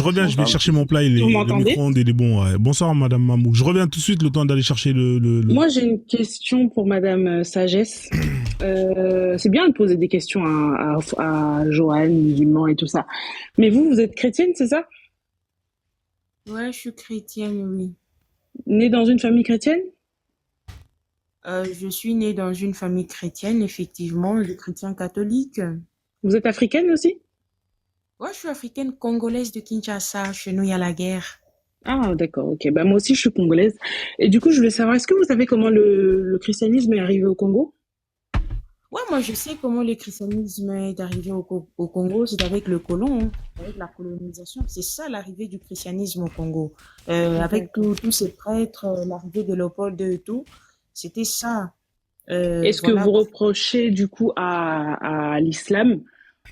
je reviens, je vais chercher mon plat et Vous le m'entendez? micro-ondes et les bons. Ouais. Bonsoir, Madame Mamou. Je reviens tout de suite, le temps d'aller chercher Moi, j'ai une question pour Madame Sagesse. C'est bien de poser des questions à Johan, musulman et tout ça. Mais vous êtes chrétienne, c'est ça? Ouais, je suis chrétienne, oui. Née dans une famille chrétienne? Je suis née dans une famille chrétienne, effectivement, de chrétiens catholiques. Vous êtes africaine aussi? Ouais, je suis africaine congolaise de Kinshasa. Chez nous, il y a la guerre. Ah, d'accord, ok. Bah, moi aussi, je suis congolaise. Et du coup, je voulais savoir, est-ce que vous savez comment le christianisme est arrivé au Congo? Ouais, moi, je sais comment le christianisme est arrivé au Congo. C'est avec le colon, hein, avec la colonisation. C'est ça l'arrivée du christianisme au Congo. Avec D'accord. tous ces prêtres, l'arrivée de Léopold II et tout. C'était ça. Est-ce que Voilà. vous reprochez du coup à l'islam?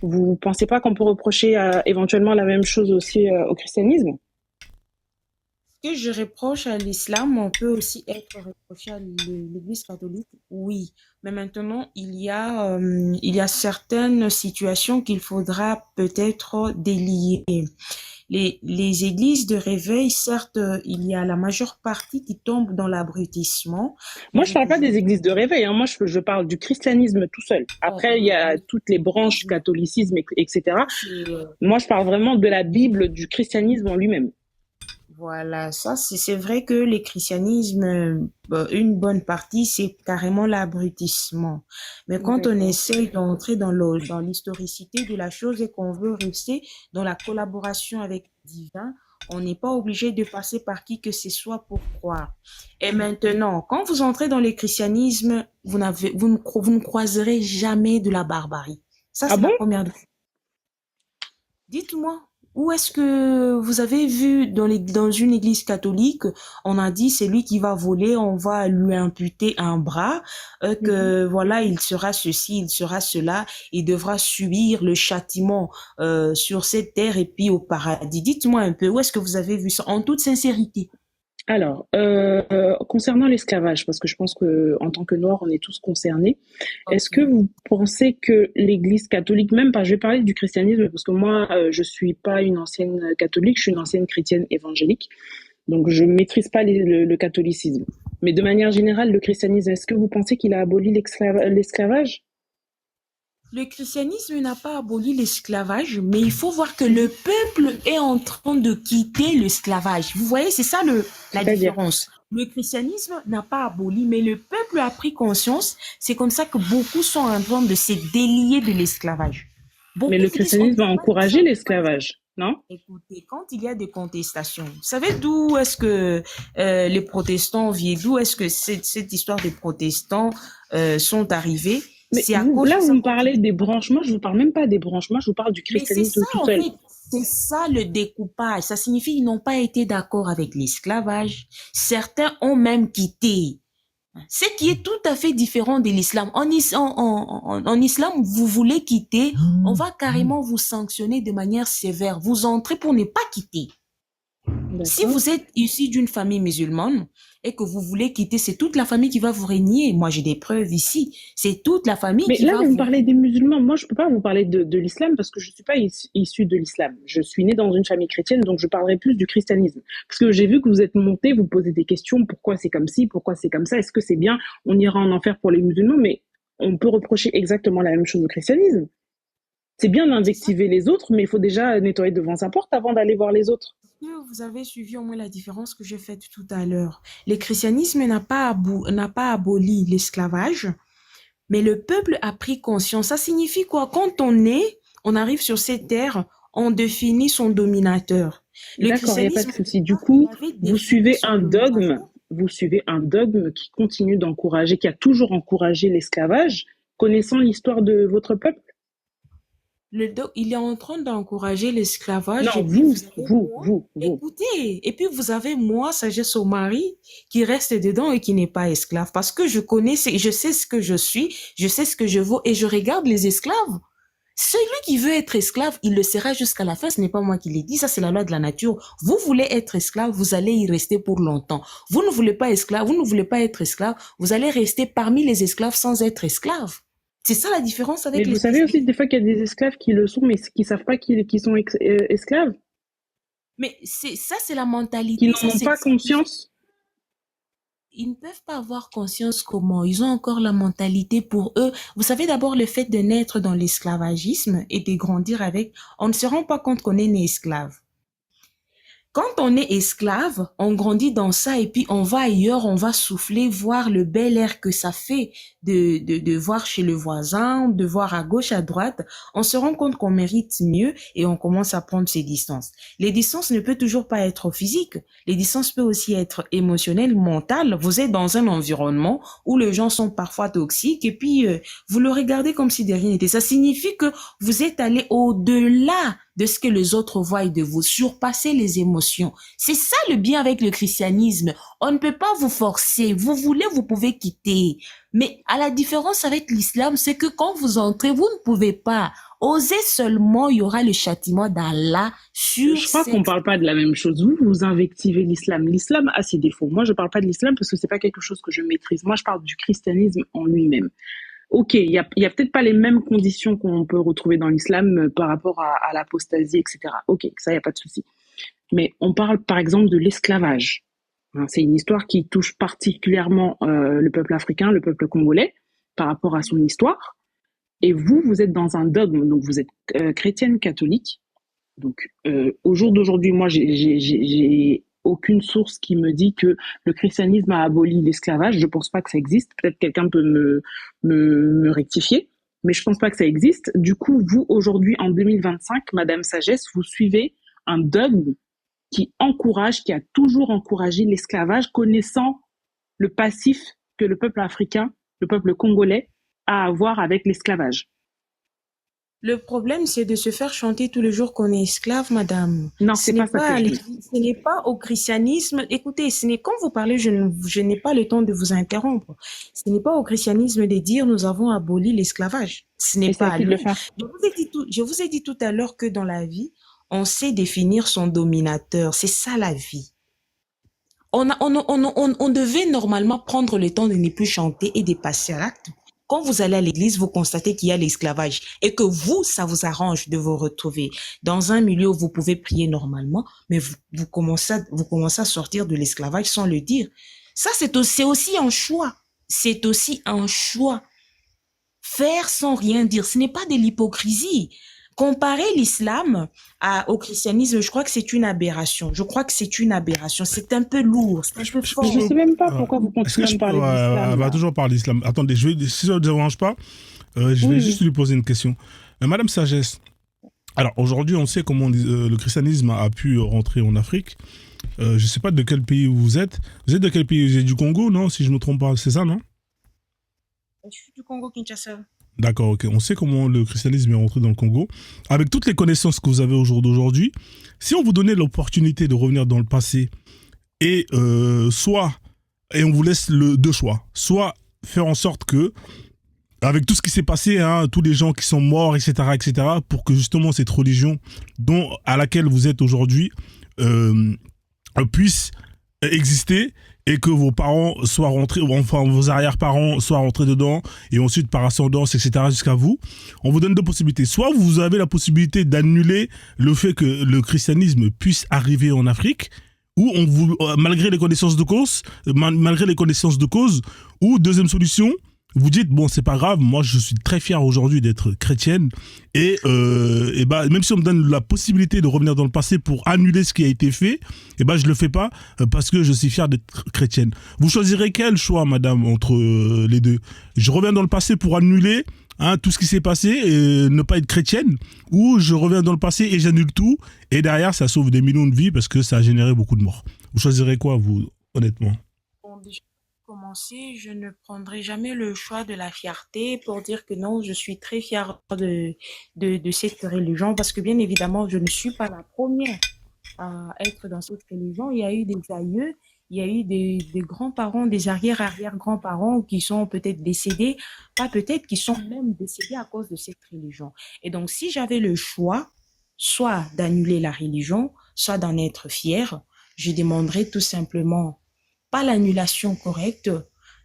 Vous pensez pas qu'on peut reprocher éventuellement la même chose aussi au christianisme? Ce que je reproche à l'islam, on peut aussi être reproché à l'Église catholique, oui. Mais maintenant, il y a certaines situations qu'il faudra peut-être délier. Les églises de réveil, certes, il y a la majeure partie qui tombe dans l'abrutissement, mais Moi, je vous parle pas pouvez... des églises de réveil, hein. Moi, je parle du christianisme tout seul. Oh, Après, il y a oui, toutes les branches, oui, catholicisme, etc. c'est, Moi, je parle vraiment de la Bible, du christianisme en lui-même. voilà, ça, c'est vrai que le christianisme, une bonne partie, c'est carrément l'abrutissement. Mais quand on D'accord. essaye d'entrer dans l'historicité de la chose et qu'on veut rester dans la collaboration avec le divin, on n'est pas obligé de passer par qui que ce soit pour croire. Et maintenant, quand vous entrez dans le christianisme, vous ne croiserez jamais de la barbarie. Ça, Ah c'est la bon? première. Dites-moi, où est-ce que vous avez vu dans une église catholique, on a dit c'est lui qui va voler, on va lui imputer un bras, Mhm. que voilà, il sera ceci, il sera cela, il devra subir le châtiment sur cette terre et puis au paradis. Dites-moi un peu, où est-ce que vous avez vu ça en toute sincérité? Alors, concernant l'esclavage, parce que je pense que en tant que Noirs, on est tous concernés. Est-ce que Ok. vous pensez que l'Église catholique, même pas, je vais parler du christianisme, parce que moi, je suis pas une ancienne catholique, je suis une ancienne chrétienne évangélique, donc je ne maîtrise pas le catholicisme. Mais de manière générale, le christianisme, est-ce que vous pensez qu'il a aboli l'esclavage? Le christianisme n'a pas aboli l'esclavage, mais il faut voir que le peuple est en train de quitter l'esclavage. Vous voyez, c'est ça la C'est-à-dire? différence. Le christianisme n'a pas aboli, mais le peuple a pris conscience. C'est comme ça que beaucoup sont en train de se délier de l'esclavage. Mais Beaucoup le se disent, on ne christianisme peut a pas dire encouragé ça, on ne peut pas dire ça. l'esclavage, non? Écoutez, quand il y a des contestations, vous savez d'où est-ce que les protestants viennent, d'où est-ce que cette histoire des protestants sont arrivés? Mais C'est à vous, cause là, de vous ça me qu'on dit. parlez des branches. Moi, je vous parle même pas des branches. Moi, je vous parle du Mais c'est christianisme ça, tout en seul. fait, c'est ça le découpage. Ça signifie qu'ils n'ont pas été d'accord avec l'esclavage. Certains ont même quitté. Ce qui est tout à fait différent de l'islam. En islam, vous voulez quitter, on va carrément vous sanctionner de manière sévère. Vous entrez pour ne pas quitter. Si D'accord. vous êtes issu d'une famille musulmane et que vous voulez quitter, c'est toute la famille qui va vous régner. Moi, j'ai des preuves ici. C'est toute la famille Mais qui là, va vous me vous... parlez des musulmans. Moi, je peux pas vous parler de l'islam parce que je suis pas issue de l'islam. Je suis née dans une famille chrétienne, donc je parlerai plus du christianisme. Parce que j'ai vu que vous êtes monté, vous posez des questions. Pourquoi c'est comme ci? Pourquoi c'est comme ça? Est-ce que c'est bien? On ira en enfer pour les musulmans, mais on peut reprocher exactement la même chose au christianisme. C'est bien C'est ça d'invectiver les autres, mais il faut déjà nettoyer devant sa porte avant d'aller voir les autres. que vous avez suivi au moins la différence que j'ai faite tout à l'heure. Le christianisme n'a pas aboli l'esclavage, mais le peuple a pris conscience. Ça signifie quoi? Quand on arrive sur cette terre, on définit son dominateur. Le D'accord, il n'y a pas christianisme, de au souci. Du départ, il coup, avait vous défini suivez son un dogme, dominateur. vous suivez un dogme qui continue d'encourager, qui a toujours encouragé l'esclavage, connaissant l'histoire de votre peuple? Il est en train d'encourager l'esclavage et Non, puis vous avez moi, vous. écoutez, et puis vous avez moi, sagesse au mari, qui reste dedans et qui n'est pas esclave. Parce que je connais, je sais ce que je suis, je sais ce que je vaux et je regarde les esclaves. Celui qui veut être esclave, il le sera jusqu'à la fin. Ce n'est pas moi qui l'ai dit. Ça, c'est la loi de la nature. Vous voulez être esclave, vous allez y rester pour longtemps. Vous ne voulez pas esclave, vous ne voulez pas être esclave, vous allez rester parmi les esclaves sans être esclave. C'est ça la différence Mais avec vous savez aussi des fois qu'il y a des esclaves qui le sont, mais qui savent pas qu'ils sont esclaves. Mais c'est la qui mentalité, n'en ça ont pas conscience. ils ne peuvent pas avoir conscience comment. Ils ont encore la mentalité pour eux. Vous savez, d'abord, le fait de naître dans l'esclavagisme et de grandir avec, on ne se rend pas compte qu'on est né esclave. Quand on est esclave, on grandit dans ça et puis on va ailleurs, on va souffler, voir le bel air que ça fait de voir chez le voisin, de voir à gauche, à droite. On se rend compte qu'on mérite mieux et on commence à prendre ses distances. Les distances ne peuvent toujours pas être physiques. Les distances peuvent aussi être émotionnelles, mentales. Vous êtes dans un environnement où les gens sont parfois toxiques et puis vous le regardez comme si de rien n'était. Ça signifie que vous êtes allé au-delà de ce que les autres voient de vous, surpasser les émotions. C'est ça le bien avec le christianisme. On ne peut pas vous forcer. Vous voulez, vous pouvez quitter. Mais à la différence avec l'islam, c'est que quand vous entrez, vous ne pouvez pas. Osez seulement, il y aura le châtiment d'Allah sur Je crois qu'on cette... parle pas de la même chose. Vous invectivez l'islam. L'islam a ses défauts. Moi, je parle pas de l'islam parce que c'est pas quelque chose que je maîtrise. Moi, je parle du christianisme en lui-même. Ok, il y a peut-être pas les mêmes conditions qu'on peut retrouver dans l'islam par rapport à l'apostasie, etc. Ok, ça, il n'y a pas de souci. Mais on parle par exemple de l'esclavage. Hein, c'est une histoire qui touche particulièrement le peuple africain, le peuple congolais, par rapport à son histoire. Et vous êtes dans un dogme, donc vous êtes chrétienne catholique. Donc au jour d'aujourd'hui, moi, j'ai aucune source qui me dit que le christianisme a aboli l'esclavage. Je pense pas que ça existe. Peut-être quelqu'un peut me rectifier, mais je pense pas que ça existe. Du coup, vous, aujourd'hui, en 2025, Madame Sagesse, vous suivez un dogme qui encourage, qui a toujours encouragé l'esclavage, connaissant le passif que le peuple africain, le peuple congolais, a à avoir avec l'esclavage. Le problème, c'est de se faire chanter tous les jours qu'on est esclave, madame. Non, Ce c'est n'est pas ça pas que à je dis. l'Église, ce n'est pas au christianisme. Écoutez, quand vous parlez, je n'ai pas le temps de vous interrompre. Ce n'est pas au christianisme de dire nous avons aboli l'esclavage. Ce n'est Et c'est pas à à qui de le lui. faire. Je vous ai dit tout à l'heure que dans la vie, on sait définir son dominateur. C'est ça la vie. On devait normalement prendre le temps de ne plus chanter et de passer à l'acte. Quand vous allez à l'église, vous constatez qu'il y a l'esclavage et que vous, ça vous arrange de vous retrouver dans un milieu où vous pouvez prier normalement, mais vous commencez à sortir de l'esclavage sans le dire. Ça, c'est aussi un choix. C'est aussi un choix. Faire sans rien dire, ce n'est pas de l'hypocrisie. Comparer l'islam au christianisme, je crois que c'est une aberration. Je crois que c'est une aberration. C'est un peu lourd, c'est un peu fort. Je sais même pas pourquoi vous Est-ce que continuez à je me peux, parler d'islam. elle va là. toujours parler d'islam. Attendez, si ça ne dérange pas, je vais Oui, juste lui poser une question. Madame Sagesse, alors aujourd'hui, on sait comment le christianisme a pu rentrer en Afrique. Je ne sais pas de quel pays vous êtes. Vous êtes de quel pays? Vous êtes du Congo, non? Si je ne me trompe pas, c'est ça, non? Je suis du Congo-Kinshasa. D'accord, ok. On sait comment le christianisme est rentré dans le Congo. Avec toutes les connaissances que vous avez au jour d'aujourd'hui, si on vous donnait l'opportunité de revenir dans le passé et et on vous laisse deux choix, soit faire en sorte que, avec tout ce qui s'est passé, hein, tous les gens qui sont morts, etc., pour que justement cette religion à laquelle vous êtes aujourd'hui puisse exister et que vos parents soient rentrés, enfin vos arrière-parents soient rentrés dedans et ensuite par ascendance, etc., jusqu'à vous. On vous donne deux possibilités. Soit vous avez la possibilité d'annuler le fait que le christianisme puisse arriver en Afrique, ou malgré les connaissances de cause, ou deuxième solution, vous dites bon, c'est pas grave, moi je suis très fier aujourd'hui d'être chrétienne et même si on me donne la possibilité de revenir dans le passé pour annuler ce qui a été fait, je le fais pas parce que je suis fier d'être chrétienne. Vous choisirez quel choix, madame, entre les deux? Je reviens dans le passé pour annuler tout ce qui s'est passé et ne pas être chrétienne, ou je reviens dans le passé et j'annule tout et derrière ça sauve des millions de vies parce que ça a généré beaucoup de morts. Vous choisirez quoi, vous, honnêtement? Commencer, je ne prendrai jamais le choix de la fierté pour dire que non, je suis très fière de cette religion parce que bien évidemment, je ne suis pas la première à être dans cette religion. Il y a eu des aïeux, il y a eu des grands-parents, des arrière-arrière-grands-parents qui sont peut-être décédés, pas peut-être, qui sont même décédés à cause de cette religion. Et donc, si j'avais le choix, soit d'annuler la religion, soit d'en être fière, je demanderais tout simplement pas l'annulation correcte,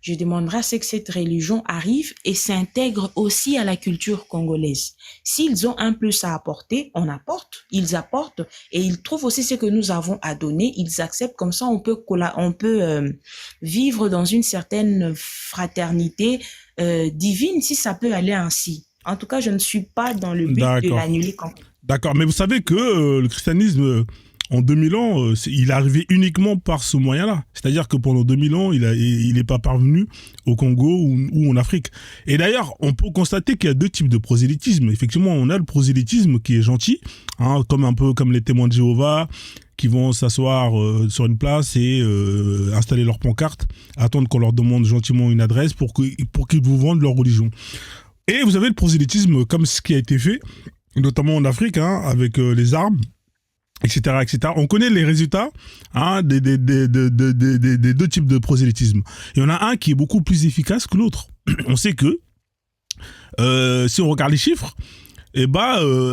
je demanderai à ce que cette religion arrive et s'intègre aussi à la culture congolaise. S'ils ont un plus à apporter, on apporte, ils apportent et ils trouvent aussi ce que nous avons à donner, ils acceptent, comme ça on peut vivre dans une certaine fraternité divine si ça peut aller ainsi. En tout cas, je ne suis pas dans le but de l'annuler. D'accord, mais vous savez que le christianisme, en 2000 ans, il est arrivé uniquement par ce moyen-là. C'est-à-dire que pendant 2000 ans, il n'est pas parvenu au Congo ou en Afrique. Et d'ailleurs, on peut constater qu'il y a deux types de prosélytisme. Effectivement, on a le prosélytisme qui est gentil, hein, un peu comme les témoins de Jéhovah, qui vont s'asseoir sur une place et installer leur pancarte, attendre qu'on leur demande gentiment une adresse pour qu'ils vous vendent leur religion. Et vous avez le prosélytisme comme ce qui a été fait, notamment en Afrique, hein, avec les armes, etc., etc. On connaît les résultats, hein, des deux types de prosélytisme. Il y en a un qui est beaucoup plus efficace que l'autre. On sait que, si on regarde les chiffres,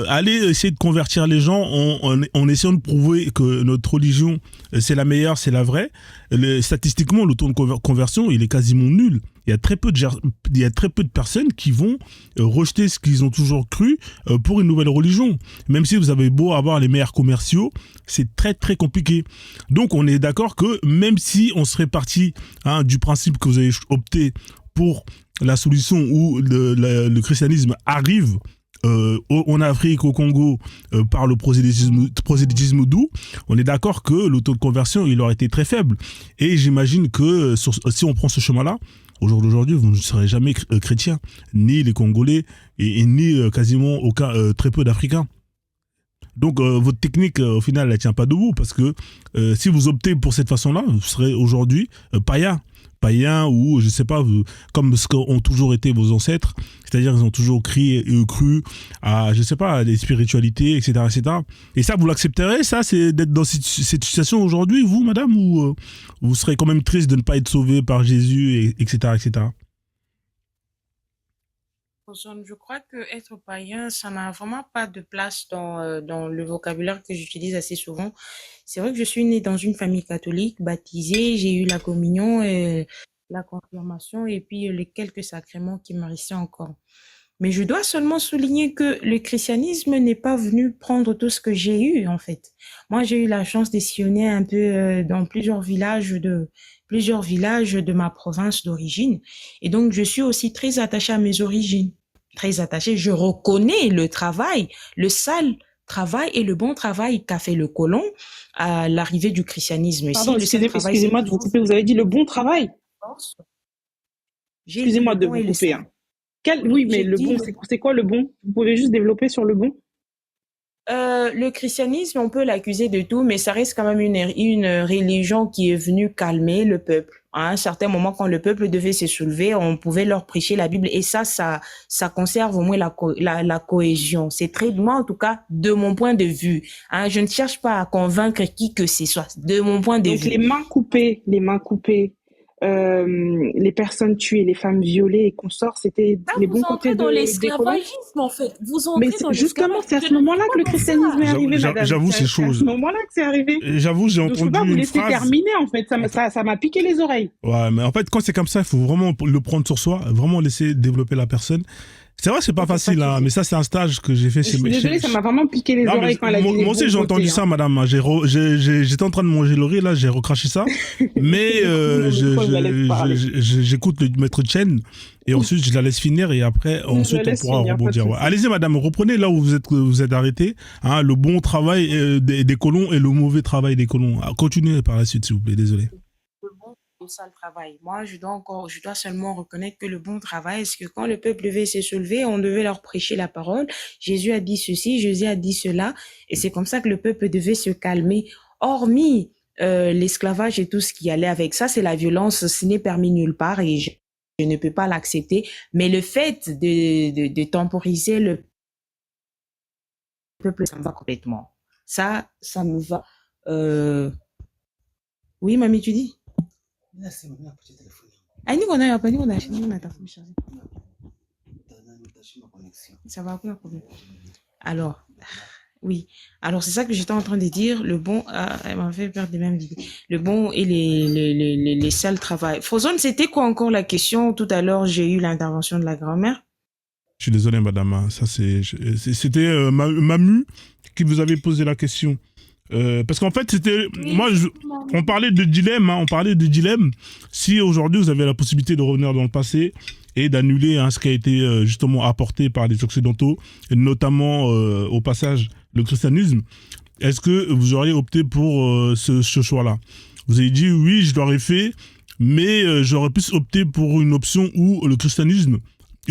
aller essayer de convertir les gens en essayant de prouver que notre religion, c'est la meilleure, c'est la vraie. Statistiquement, le taux de conversion, il est quasiment nul. Il y a très peu de personnes qui vont rejeter ce qu'ils ont toujours cru pour une nouvelle religion. Même si vous avez beau avoir les meilleurs commerciaux, c'est très très compliqué. Donc on est d'accord que même si on serait parti, hein, du principe que vous avez opté pour la solution où le christianisme arrive en Afrique, au Congo, par le prosélytisme doux, on est d'accord que le taux de conversion, il aurait été très faible. Et j'imagine que si on prend ce chemin-là, au jour d'aujourd'hui, vous ne serez jamais chrétien, ni les Congolais, et ni quasiment très peu d'Africains. Donc votre technique, au final, elle ne tient pas debout, parce que si vous optez pour cette façon-là, vous serez aujourd'hui païen ou, je ne sais pas, comme ce qu'ont toujours été vos ancêtres, c'est-à-dire qu'ils ont toujours cru à, je ne sais pas, à des spiritualités, etc., etc. Et ça, vous l'accepterez, ça, c'est d'être dans cette situation aujourd'hui, vous, madame, ou vous serez quand même triste de ne pas être sauvé par Jésus, etc., etc. Je crois que être païen, ça n'a vraiment pas de place dans le vocabulaire que j'utilise assez souvent. C'est vrai que je suis née dans une famille catholique, baptisée, j'ai eu la communion, et la confirmation et puis les quelques sacrements qui me restaient encore. Mais je dois seulement souligner que le christianisme n'est pas venu prendre tout ce que j'ai eu, en fait. Moi, j'ai eu la chance de sillonner un peu dans plusieurs villages de ma province d'origine. Et donc, je suis aussi très attachée à mes origines. Très attachée. Je reconnais le travail, le sale travail et le bon travail qu'a fait le colon à l'arrivée du christianisme. Pardon, excusez-moi de vous couper. Vous avez dit le bon travail. Excusez-moi de vous couper. Hein. Oui, mais le bon, c'est quoi le bon? Vous pouvez juste développer sur le bon? Le christianisme, on peut l'accuser de tout, mais ça reste quand même une religion qui est venue calmer le peuple. À un certain moment, quand le peuple devait se soulever, on pouvait leur prêcher la Bible, et ça conserve au moins la cohésion. C'est très, moi en tout cas, de mon point de vue. Hein, je ne cherche pas à convaincre qui que ce soit. De mon point de vue. Donc les mains coupées, les personnes tuées, les femmes violées et consorts, c'était les bons côtés dans l'esclavagisme, en fait. Vous entrez dans justement, c'est à ce moment-là que le christianisme est arrivé, madame. J'avoue, c'est chaud. C'est à ce moment-là que c'est arrivé. J'avoue, j'ai entendu une phrase. Je peux pas vous laisser terminer, en fait. Ça m'a piqué les oreilles. Ouais, mais en fait, quand c'est comme ça, il faut vraiment le prendre sur soi, vraiment laisser développer la personne. C'est vrai, c'est pas facile, hein, mais ça, c'est un stage que j'ai fait chez mes... Désolée, ça m'a vraiment piqué les oreilles quand elle a dit. Moi aussi, j'ai entendu ça, madame. J'étais en train de manger le riz, là, j'ai recraché ça. Mais j'écoute le maître Chen, et ensuite, je la laisse finir, et après, ensuite, on pourra rebondir. Ouais. Allez-y, madame, reprenez là où vous êtes arrêté. Hein, le bon travail des colons et le mauvais travail des colons. Continuez par la suite, s'il vous plaît, désolé. Ça le travail. Moi, je dois seulement reconnaître que le bon travail, c'est que quand le peuple devait se soulever, on devait leur prêcher la parole. Jésus a dit ceci, Jésus a dit cela, et c'est comme ça que le peuple devait se calmer. Hormis l'esclavage et tout ce qui allait avec ça, c'est la violence, ce n'est permis nulle part et je ne peux pas l'accepter. Mais le fait de temporiser le peuple, ça me va complètement. Ça me va. Oui, mamie, tu dis? Ça va, aucun problème. Alors, Oui. Alors, c'est ça que j'étais en train de dire. Le bon, elle m'a fait perdre des mêmes idées. Le bon et les sales travail. Frozone, c'était quoi encore la question? Tout à l'heure, j'ai eu l'intervention de la grand-mère. Je suis désolé, madame. Hein, ça, c'était Mamu qui vous avait posé la question. Parce qu'en fait, c'était. Oui, Moi, on parlait de dilemme. Hein, on parlait de dilemme. Si aujourd'hui, vous avez la possibilité de revenir dans le passé et d'annuler ce qui a été justement apporté par les Occidentaux, et notamment au passage le christianisme, est-ce que vous auriez opté pour ce choix-là? Vous avez dit oui, je l'aurais fait, mais j'aurais plus opté pour une option où le christianisme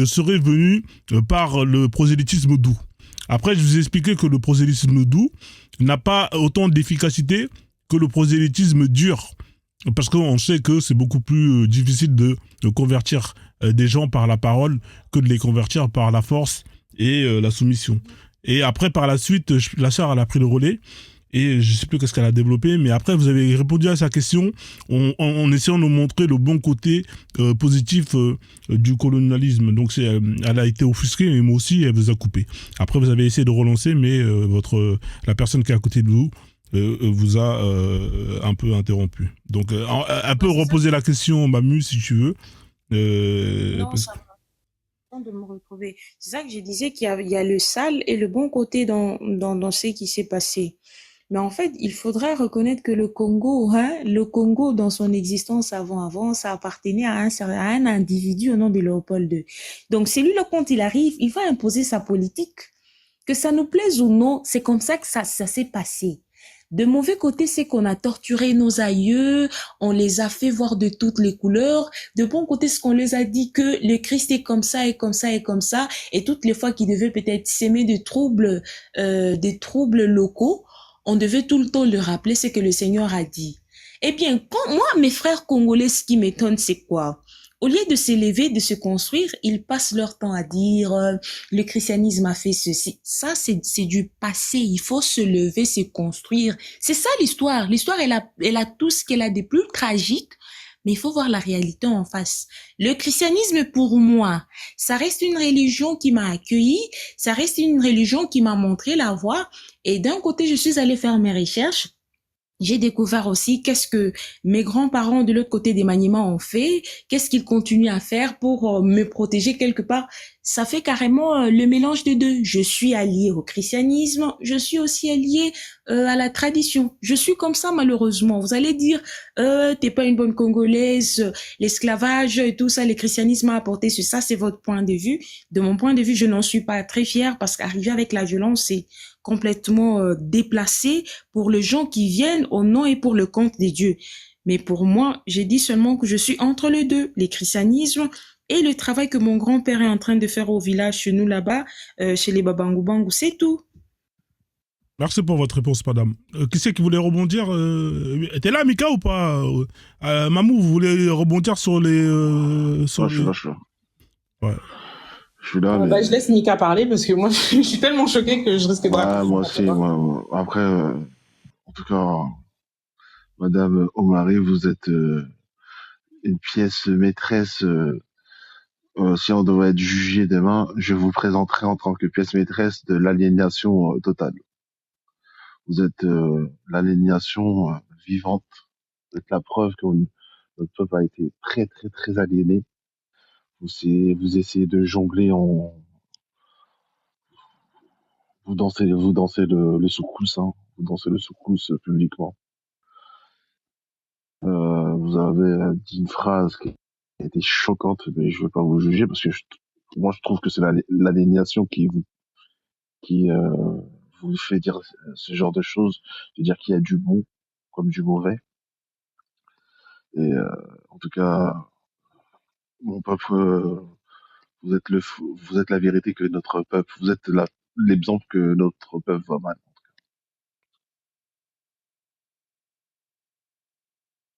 serait venu par le prosélytisme doux. Après, je vous ai expliqué que le prosélytisme doux n'a pas autant d'efficacité que le prosélytisme dur. Parce qu'on sait que c'est beaucoup plus difficile de convertir des gens par la parole que de les convertir par la force et la soumission. Et après, par la suite, la sœur, elle a pris le relais. Et je ne sais plus qu'est-ce qu'elle a développé, mais après, vous avez répondu à sa question en essayant de montrer le bon côté positif du colonialisme. Donc, elle a été offusquée, et moi aussi, elle vous a coupé. Après, vous avez essayé de relancer, mais la personne qui est à côté de vous vous a un peu interrompu. Donc, elle peut reposer la question, Mamu, si tu veux. Non, ça va de me retrouver. C'est ça que je disais qu'il y a le sale et le bon côté dans ce qui s'est passé. Mais en fait, il faudrait reconnaître que le Congo, dans son existence avant, ça appartenait à un individu au nom de Léopold II. Donc, c'est lui, quand il arrive, il va imposer sa politique. Que ça nous plaise ou non, c'est comme ça que ça s'est passé. De mauvais côté, c'est qu'on a torturé nos aïeux, on les a fait voir de toutes les couleurs. De bon côté, c'est qu'on les a dit que le Christ est comme ça et comme ça et comme ça. Et toutes les fois qu'il devait peut-être s'aimer des troubles locaux, on devait tout le temps le rappeler ce que le Seigneur a dit. Eh bien, quand moi, mes frères congolais, ce qui m'étonne, c'est quoi? Au lieu de s'élever, de se construire, ils passent leur temps à dire le christianisme a fait ceci. Ça, c'est du passé. Il faut se lever, se construire. C'est ça l'histoire. L'histoire, elle a tout ce qu'elle a de plus tragique, mais il faut voir la réalité en face. Le christianisme, pour moi, ça reste une religion qui m'a accueilli, ça reste une religion qui m'a montré la voie. Et d'un côté, je suis allée faire mes recherches. J'ai découvert aussi qu'est-ce que mes grands-parents de l'autre côté des Maniemans ont fait, qu'est-ce qu'ils continuent à faire pour me protéger quelque part. Ça fait carrément le mélange des deux. Je suis alliée au christianisme, je suis aussi alliée à la tradition. Je suis comme ça malheureusement. Vous allez dire, t'es pas une bonne Congolaise, l'esclavage et tout ça, le christianisme a apporté ça, c'est votre point de vue. De mon point de vue, je n'en suis pas très fière parce qu'arriver avec la violence, c'est complètement déplacé pour les gens qui viennent au nom et pour le compte des dieux. Mais pour moi, j'ai dit seulement que je suis entre les deux, le christianisme et le travail que mon grand-père est en train de faire au village chez nous là-bas, chez les Babangou-Bangou, c'est tout. Merci pour votre réponse, madame. Qui c'est qui voulait rebondir t'es là, Mika, ou pas Mamou, vous voulez rebondir sur les... je suis là. Ouais. Je suis là. Mais... je laisse Mika parler parce que moi, je suis tellement choquée que je risque de... moi aussi. Après, en tout cas, madame Omari, vous êtes une pièce maîtresse. Si on devait être jugé demain, je vous présenterai en tant que pièce maîtresse de l'aliénation totale. Vous êtes l'aliénation vivante. Vous êtes la preuve que notre peuple a été très, très, très aliéné. Vous essayez de jongler vous dansez le soukous, hein. Vous dansez le soukous publiquement. Vous avez dit une phrase qui a été choquante, mais je ne vais pas vous juger parce que moi je trouve que c'est l'aliénation qui vous fait dire ce genre de choses, de dire qu'il y a du bon comme du mauvais. Et en tout cas, mon peuple, vous êtes la vérité que notre peuple, vous êtes l'exemple que notre peuple va mal.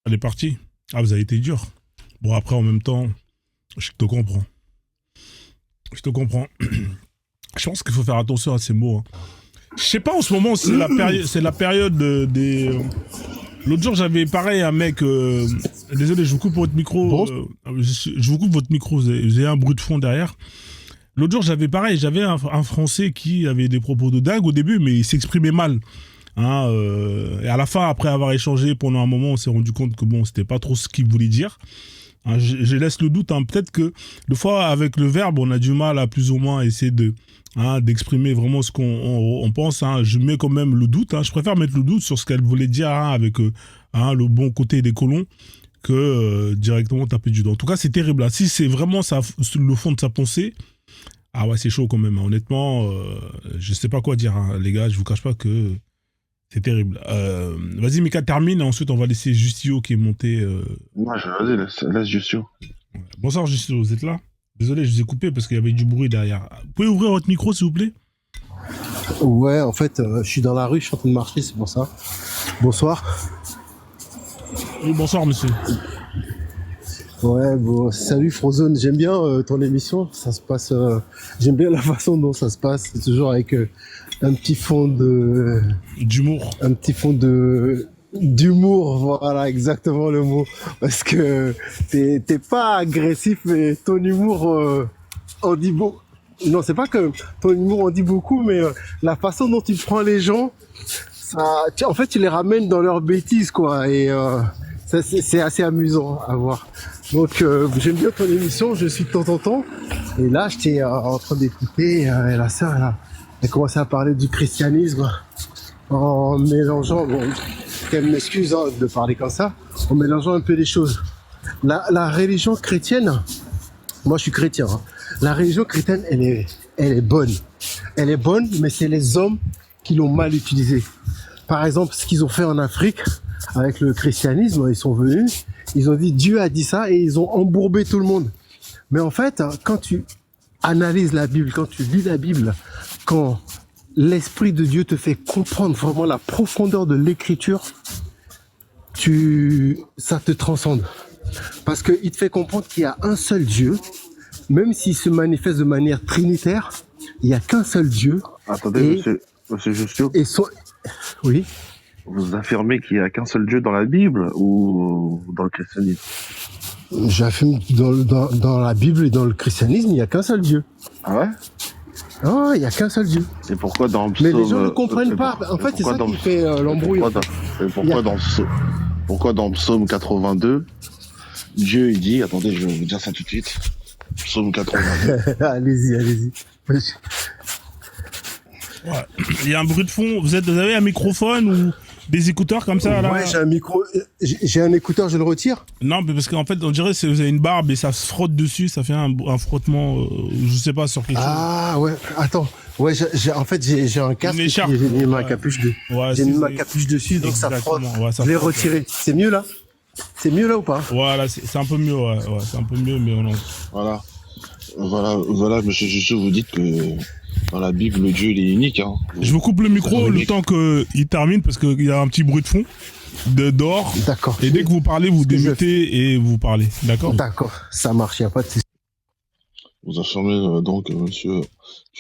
Elle est partie. Ah, vous avez été dur. Bon, après, en même temps, je te comprends. Je pense qu'il faut faire attention à ces mots. Hein. Je sais pas, en ce moment, c'est la période des... L'autre jour, j'avais pareil un mec... désolé, je vous coupe votre micro. Je vous coupe votre micro, j'ai un bruit de fond derrière. L'autre jour, j'avais un Français qui avait des propos de dingue au début, mais il s'exprimait mal. Hein, et à la fin, après avoir échangé pendant un moment, on s'est rendu compte que bon, c'était pas trop ce qu'il voulait dire. Hein, je laisse le doute. Hein, peut-être que des fois, avec le verbe, on a du mal à plus ou moins essayer d'exprimer vraiment ce qu'on pense. Hein. Je mets quand même le doute. Hein. Je préfère mettre le doute sur ce qu'elle voulait dire avec le bon côté des colons que directement taper du doigt. En tout cas, c'est terrible. Hein. Si c'est vraiment le fond de sa pensée, ah ouais, c'est chaud quand même. Hein. Honnêtement, je sais pas quoi dire, hein. Les gars. Je vous cache pas que c'est terrible. Vas-y, Mika, termine. Et ensuite, on va laisser Justio qui est monté. Moi, vas-y, laisse Justio. Bonsoir, Justio. Vous êtes là? Désolé, je vous ai coupé parce qu'il y avait du bruit derrière. Vous pouvez ouvrir votre micro, s'il vous plaît? Ouais, en fait, je suis dans la rue, je suis en train de marcher, c'est pour ça. Bonsoir. Oui, bonsoir, monsieur. Ouais, bon, salut Frozone, j'aime bien ton émission, ça se passe, j'aime bien la façon dont ça se passe, c'est toujours avec un petit fond d'humour. Un petit fond d'humour, voilà, exactement le mot, parce que t'es pas agressif, mais ton humour en dit beaucoup. Non, c'est pas que ton humour en dit beaucoup, mais la façon dont tu prends les gens, en fait, tu les ramènes dans leurs bêtises, quoi, et c'est assez amusant à voir. Donc, j'aime bien ton émission, je suis de temps en temps. Et là, j'étais en train d'écouter, et la sœur, elle commençait à parler du christianisme en mélangeant, bon, qu'elle m'excuse hein, de parler comme ça, en mélangeant un peu les choses. La religion chrétienne, moi je suis chrétien, hein. La religion chrétienne, elle est bonne. Elle est bonne, mais c'est les hommes qui l'ont mal utilisée. Par exemple, ce qu'ils ont fait en Afrique, avec le christianisme, ils sont venus, ils ont dit Dieu a dit ça et ils ont embourbé tout le monde. Mais en fait, quand tu analyses la Bible, quand tu lis la Bible, quand l'Esprit de Dieu te fait comprendre vraiment la profondeur de l'écriture, ça te transcende. Parce qu'il te fait comprendre qu'il y a un seul Dieu, même s'il se manifeste de manière trinitaire, il n'y a qu'un seul Dieu. Attendez, monsieur Justio. Oui. Vous affirmez qu'il n'y a qu'un seul Dieu dans la Bible ou dans le christianisme? J'affirme dans la Bible et dans le christianisme, il n'y a qu'un seul Dieu. Ah ouais? Oh, il n'y a qu'un seul Dieu. Et pourquoi dans Psaume... Mais les gens ne comprennent pas. En fait, c'est ça qui fait l'embrouille. Pourquoi dans Psaume 82, Dieu il dit... Attendez, je vais vous dire ça tout de suite. Psaume 82. Allez-y. Ouais. Il y a un bruit de fond. Vous avez un microphone ou des écouteurs comme ça là? Ouais, j'ai un micro. J'ai un écouteur, je le retire? Non, mais parce qu'en fait, on dirait que vous avez une barbe et ça se frotte dessus, ça fait un frottement, je sais pas, sur quelque chose. Ah ouais, attends. Ouais, en fait, j'ai un casque et j'ai mis ma capuche dessus. Ouais, j'ai mis ma capuche dessus, donc ça frotte. Ouais, je l'ai retiré. C'est mieux là? C'est mieux là ou pas? Voilà, c'est un peu mieux, ouais, c'est un peu mieux, mais on en... Voilà, monsieur Jussou, vous dites que dans la Bible, le Dieu, il est unique, hein. Je vous coupe le micro le temps qu'il termine, parce qu'il y a un petit bruit de fond dehors. D'accord. Et dès que vous parlez, vous démutez et vous parlez, d'accord? D'accord, ça marche, il n'y a pas de souci. Vous affirmez donc, monsieur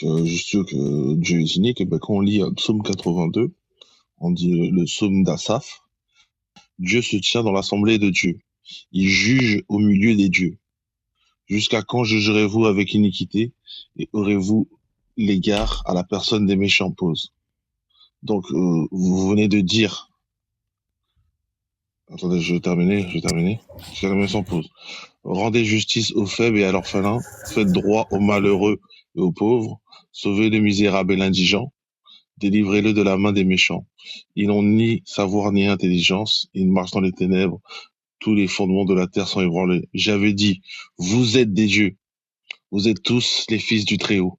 Jussou, que Dieu est unique. Et ben, quand on lit Psaume 82, on dit le psaume d'Asaph, Dieu se tient dans l'assemblée de Dieu. Il juge au milieu des dieux. Jusqu'à quand jugerez-vous avec iniquité et aurez-vous l'égard à la personne des méchants? Pause. Donc, vous venez de dire... Attendez, je vais terminer. Jusqu'à la méchant pause. Rendez justice aux faibles et à l'orphelin. Faites droit aux malheureux et aux pauvres. Sauvez le misérable et l'indigent. Délivrez-le de la main des méchants. Ils n'ont ni savoir ni intelligence. Ils marchent dans les ténèbres. Tous les fondements de la terre sont ébranlés. J'avais dit, vous êtes des dieux. Vous êtes tous les fils du Très-Haut.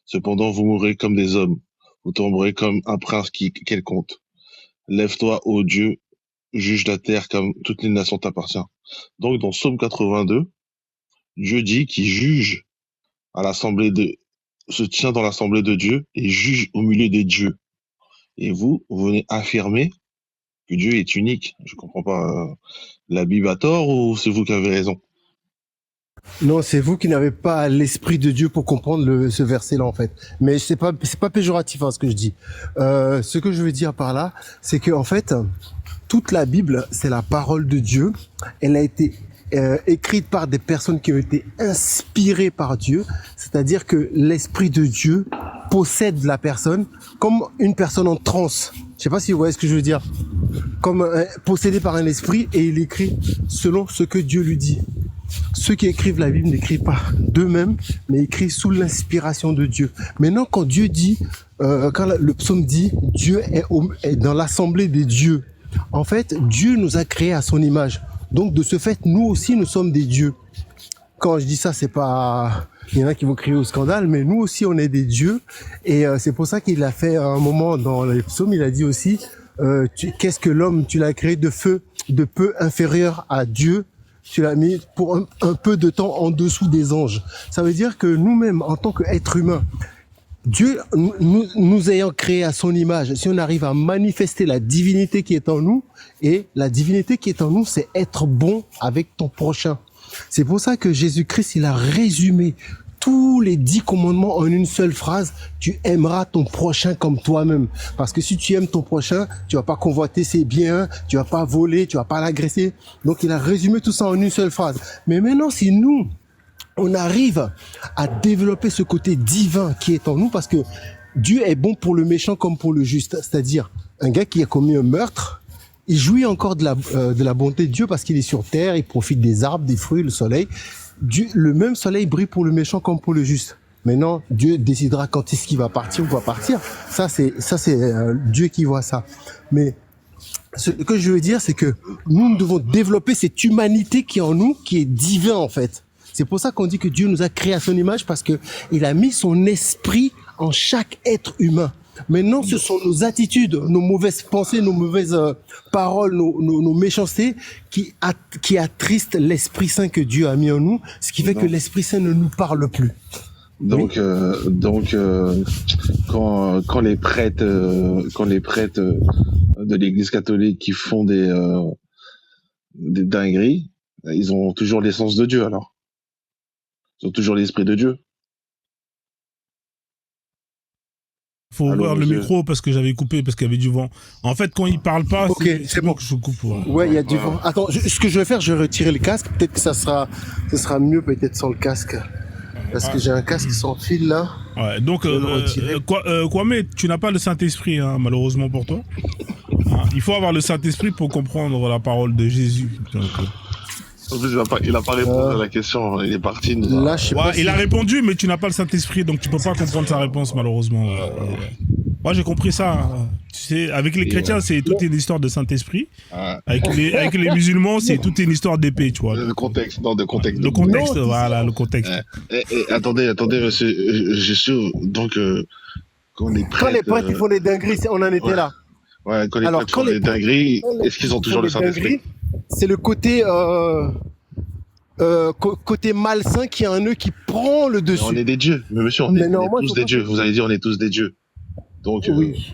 Cependant, vous mourrez comme des hommes. Vous tomberez comme un prince quelconque. Lève-toi, ô Dieu, juge la terre comme toutes les nations t'appartiennent. Donc, dans Psaume 82, Dieu dit qu'il juge se tient dans l'assemblée de Dieu et juge au milieu des dieux. Et vous venez affirmer que Dieu est unique. Je comprends pas. La Bible a tort ou c'est vous qui avez raison? Non, c'est vous qui n'avez pas l'esprit de Dieu pour comprendre ce verset-là, en fait. Mais c'est pas péjoratif, hein, ce que je dis. Ce que je veux dire par là, c'est que, en fait, toute la Bible, c'est la parole de Dieu. Elle écrites par des personnes qui ont été inspirées par Dieu, c'est-à-dire que l'Esprit de Dieu possède la personne comme une personne en transe. Je sais pas si vous voyez ce que je veux dire. Comme possédé par un esprit, et il écrit selon ce que Dieu lui dit. Ceux qui écrivent la Bible n'écrivent pas d'eux-mêmes, mais écrivent sous l'inspiration de Dieu. Maintenant, quand Dieu dit, quand le psaume dit, Dieu est dans l'assemblée des dieux. En fait, Dieu nous a créés à son image. Donc, de ce fait, nous aussi, nous sommes des dieux. Quand je dis ça, c'est pas... Il y en a qui vont crier au scandale, mais nous aussi, on est des dieux. Et c'est pour ça qu'il a fait un moment dans les psaumes, il a dit aussi, qu'est-ce que l'homme, tu l'as créé de peu inférieur à Dieu. Tu l'as mis pour un peu de temps en dessous des anges. Ça veut dire que nous-mêmes, en tant qu'êtres humains, Dieu, nous ayant créés à son image, si on arrive à manifester la divinité qui est en nous, et la divinité qui est en nous, c'est être bon avec ton prochain. C'est pour ça que Jésus-Christ, il a résumé tous les 10 commandements en une seule phrase: tu aimeras ton prochain comme toi-même. Parce que si tu aimes ton prochain, tu vas pas convoiter ses biens, tu vas pas voler, tu vas pas l'agresser. Donc il a résumé tout ça en une seule phrase. Mais maintenant, si nous, on arrive à développer ce côté divin qui est en nous, parce que Dieu est bon pour le méchant comme pour le juste. C'est-à-dire, un gars qui a commis un meurtre, il jouit encore de la bonté de Dieu parce qu'il est sur terre, il profite des arbres, des fruits, le soleil. Dieu, le même soleil brille pour le méchant comme pour le juste. Maintenant, Dieu décidera quand est-ce qu'il va partir ou va partir. Ça, c'est Dieu qui voit ça. Mais ce que je veux dire, c'est que nous devons développer cette humanité qui est en nous, qui est divin en fait. C'est pour ça qu'on dit que Dieu nous a créés à son image, parce que il a mis son esprit en chaque être humain. Maintenant, ce sont nos attitudes, nos mauvaises pensées, nos mauvaises paroles, nos méchancetés qui attristent l'Esprit Saint que Dieu a mis en nous, ce qui fait que l'Esprit Saint ne nous parle plus. Donc, quand les prêtres de l'Église catholique qui font des dingueries, ils ont toujours l'essence de Dieu alors. Ils ont toujours l'Esprit de Dieu. Faut ouvrir le micro parce que j'avais coupé parce qu'il y avait du vent. En fait, quand il parle pas, okay, c'est bon que je coupe. Ouais, il y a du vent. Attends, ce que je vais faire, je vais retirer le casque. Peut-être que ça sera mieux peut-être sans le casque. Parce que j'ai un casque sans fil là. Ouais, donc, Kwame, tu n'as pas le Saint-Esprit, hein, malheureusement pour toi. Hein, il faut avoir le Saint-Esprit pour comprendre la parole de Jésus. Donc, en plus, il a pas répondu à la question, il est parti. Là, je sais pas il a répondu, mais tu n'as pas le Saint-Esprit, donc tu peux pas comprendre sa réponse, malheureusement. Moi, j'ai compris ça. Hein. Tu sais, avec les chrétiens, c'est toute une histoire de Saint-Esprit. Avec les musulmans, c'est toute une histoire d'épée, tu vois. Le contexte, non, de contexte. Le contexte, voilà, le contexte. Attendez, monsieur, je suis donc quand les prêtres ils font des dingueries, on en était là. Ouais, quand les prêtres font des dingueries, est-ce qu'ils ont toujours le Saint-Esprit? C'est le côté côté malsain qui a un nœud qui prend le dessus. Mais on est des dieux, mais monsieur, on est tous des dieux. Vous allez dire, on est tous des dieux. Donc, oui.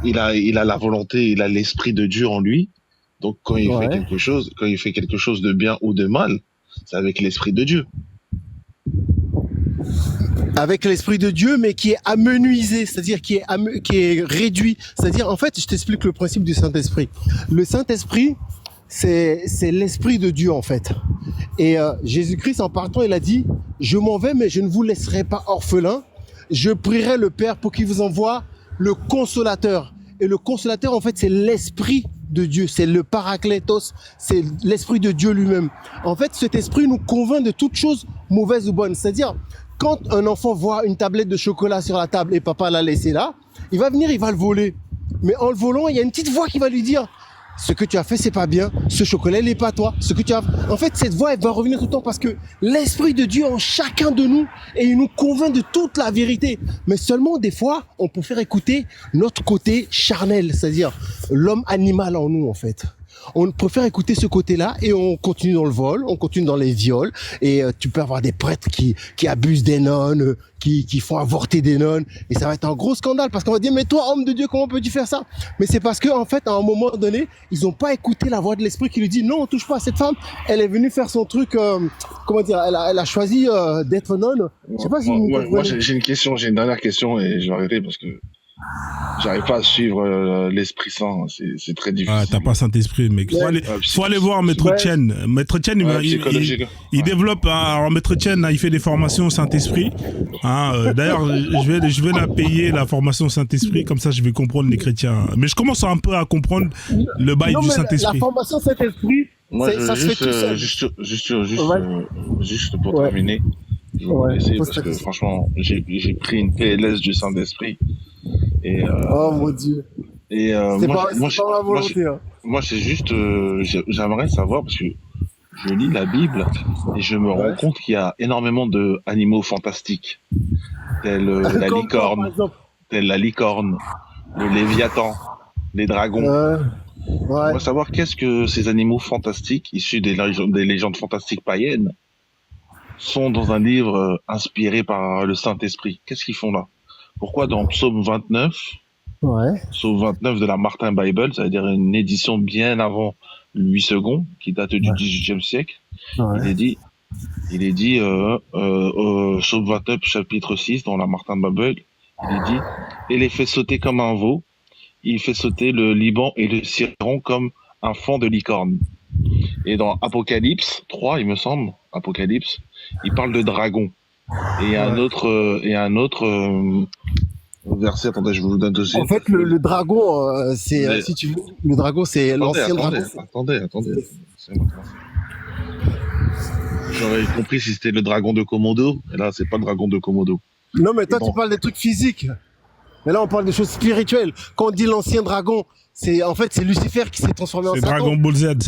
Il a la volonté, il a l'esprit de Dieu en lui. Donc, quand il fait quelque chose de bien ou de mal, c'est avec l'esprit de Dieu. Avec l'esprit de Dieu, mais qui est amenuisé, c'est-à-dire qui est réduit. C'est-à-dire, en fait, je t'explique le principe du Saint-Esprit. Le Saint-Esprit, c'est l'esprit de Dieu, en fait. Et Jésus-Christ, en partant, il a dit, je m'en vais, mais je ne vous laisserai pas orphelins. Je prierai le Père pour qu'il vous envoie le Consolateur. Et le Consolateur, en fait, c'est l'esprit de Dieu, c'est le Parakletos, c'est l'esprit de Dieu lui-même. En fait, cet esprit nous convainc de toutes choses mauvaises ou bonnes. C'est-à-dire, quand un enfant voit une tablette de chocolat sur la table et papa l'a laissé là, il va venir, il va le voler. Mais en le volant, il y a une petite voix qui va lui dire, ce que tu as fait, c'est pas bien. Ce chocolat, il n'est pas toi. En fait, cette voix, elle va revenir tout le temps parce que l'esprit de Dieu en chacun de nous et il nous convainc de toute la vérité. Mais seulement, des fois, on peut faire écouter notre côté charnel, c'est-à-dire l'homme animal en nous, en fait. On préfère écouter ce côté-là et on continue dans le vol, on continue dans les viols et tu peux avoir des prêtres qui abusent des nonnes, qui font avorter des nonnes et ça va être un gros scandale parce qu'on va dire mais toi homme de Dieu comment peux-tu faire ça? Mais c'est parce que en fait à un moment donné ils n'ont pas écouté la voix de l'esprit qui lui dit non on touche pas à cette femme, elle est venue faire son truc comment dire, elle a choisi d'être nonne. Je sais pas si moi j'ai une question, j'ai une dernière question et je vais arrêter parce que J'arrive pas à suivre l'Esprit Saint, c'est très difficile. Ah, t'as pas Saint-Esprit, mec. Faut aller voir Maître Chen. Maître Chen, il développe, alors Maître Chen, il fait des formations Saint-Esprit. D'ailleurs, je vais la payer, la formation Saint-Esprit, comme ça je vais comprendre les chrétiens. Mais je commence un peu à comprendre le bail du Saint-Esprit. La formation Saint-Esprit, moi, ça se fait tout seul. Juste pour terminer, je vais vous laisser parce que franchement, j'ai pris une PLS du Saint-Esprit. Et, oh mon Dieu. Et c'est pas ma volonté. Moi, c'est juste, j'aimerais savoir parce que je lis la Bible et je me rends compte qu'il y a énormément d'animaux fantastiques, tels la licorne, le léviathan, les dragons. On va savoir qu'est-ce que ces animaux fantastiques, issus des légendes fantastiques païennes, sont dans un livre inspiré par le Saint-Esprit. Qu'est-ce qu'ils font là? Pourquoi dans Psaume 29, Psaume 29 de la Martin Bible, ça veut dire une édition bien avant Louis II, qui date du XVIIIe siècle, il est dit Psaume 29 chapitre 6 dans la Martin Bible, il est dit « Et les fait sauter comme un veau, il fait sauter le Liban et le Ciron comme un faon de licorne. » Et dans Apocalypse 3, il me semble, Apocalypse, il parle de dragon. Et un autre verset, attendez, je vous le donne aussi. En fait, le dragon, c'est, si tu veux, le dragon, c'est l'ancien dragon. Attendez. J'aurais compris si c'était le dragon de Komodo, et là, c'est pas le dragon de Komodo. Non, mais toi, tu parles des trucs physiques. Mais là, on parle des choses spirituelles. Quand on dit l'ancien dragon, c'est Lucifer qui s'est transformé en Satan. C'est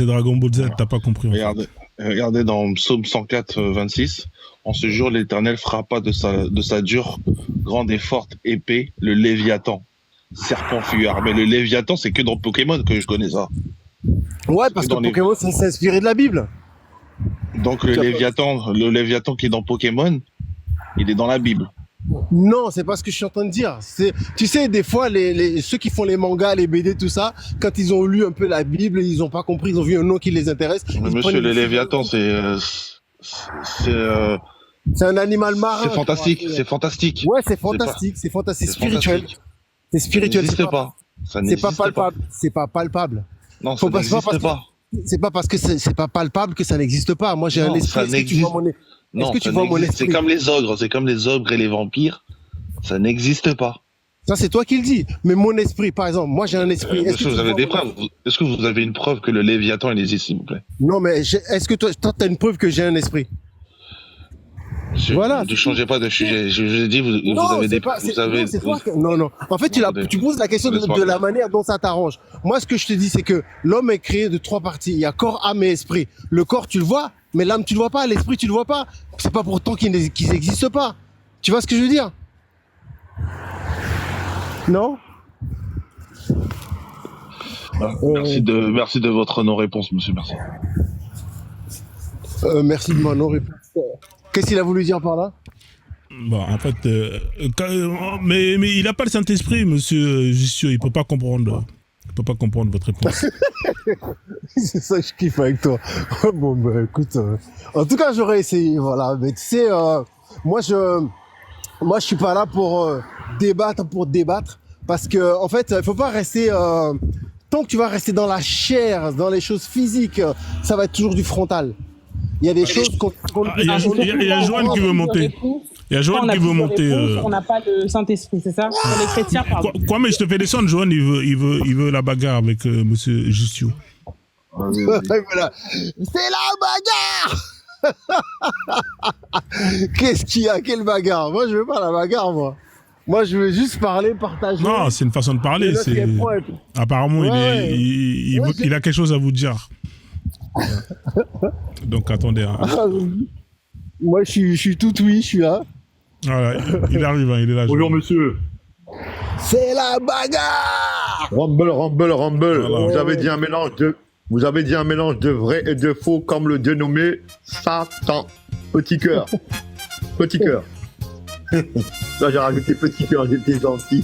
Dragon Ball Z, t'as pas compris. Regardez dans Psaume 104, 26. En ce jour, l'Éternel frappa de sa dure, grande et forte épée, le Léviathan, serpent fuyard. Mais le Léviathan, c'est que dans Pokémon que je connais ça. Ouais, parce que Pokémon, ça s'est inspiré de la Bible. Donc le Léviathan qui est dans Pokémon, il est dans la Bible. Non, c'est pas ce que je suis en train de dire. Tu sais, des fois, ceux qui font les mangas, les BD, tout ça, quand ils ont lu un peu la Bible, ils ont pas compris, ils ont vu un nom qui les intéresse. Monsieur, le Léviathan, c'est un animal marin. C'est fantastique, c'est fantastique. Ouais, c'est fantastique, c'est spirituel. C'est spirituel. Ça n'existe pas. C'est pas palpable. C'est pas palpable. Non, ça n'existe pas. C'est pas parce que c'est pas palpable que ça n'existe pas. Moi, j'ai un esprit. Non, c'est comme les ogres et les vampires. Ça n'existe pas. Ça, c'est toi qui le dis. Mais mon esprit, par exemple, moi, j'ai un esprit. Est-ce que vous avez des preuves? Est-ce que vous avez une preuve que le Léviathan, il existe, s'il vous plaît? Non, mais est-ce que toi, t'as une preuve que j'ai un esprit? Voilà. Ne changez pas de sujet. Je dis, vous avez des preuves. Non. En fait, tu poses la question de la manière dont ça t'arrange. Moi, ce que je te dis, c'est que l'homme est créé de 3 parties. Il y a corps, âme et esprit. Le corps, tu le vois, mais l'âme, tu le vois pas. L'esprit, tu le vois pas. C'est pas pourtant qu'ils n'existent pas. Tu vois ce que je veux dire? Non? Merci de votre non-réponse, monsieur. Merci. Merci de ma non-réponse. Qu'est-ce qu'il a voulu dire par là? Bon, en fait, mais il n'a pas le Saint-Esprit, monsieur Jussieu. Il peut pas comprendre votre réponse. C'est ça que je kiffe avec toi. Bon, bah écoute, en tout cas, j'aurais essayé, voilà. Mais tu sais, moi, je suis pas là pour débattre, parce que en fait, il faut pas rester. Tant que tu vas rester dans la chair, dans les choses physiques, ça va être toujours du frontal. Il y a des choses il y a Joanne qui veut monter. Il y a Joanne qui veut monter. On n'a pas le Saint-Esprit, c'est ça? Pour les chrétiens, pardon. Quoi, mais je te fais descendre, Joanne, il veut la bagarre avec monsieur Jussieu. Voilà. C'est la bagarre. Qu'est-ce qu'il y a? Quelle bagarre? Moi, je veux pas la bagarre, moi. Moi, je veux juste parler, partager. Non, c'est une façon de parler. Apparemment, il a quelque chose à vous dire. Donc, attendez. Moi, je suis tout oui, je suis là. Voilà, il arrive, il est là. Bonjour, monsieur. C'est la bagarre. Rumble. Voilà. Vous avez dit un mélange de vrai et de faux, comme le dénommé Satan. Petit cœur. Là, j'ai rajouté petit cœur, j'étais gentil.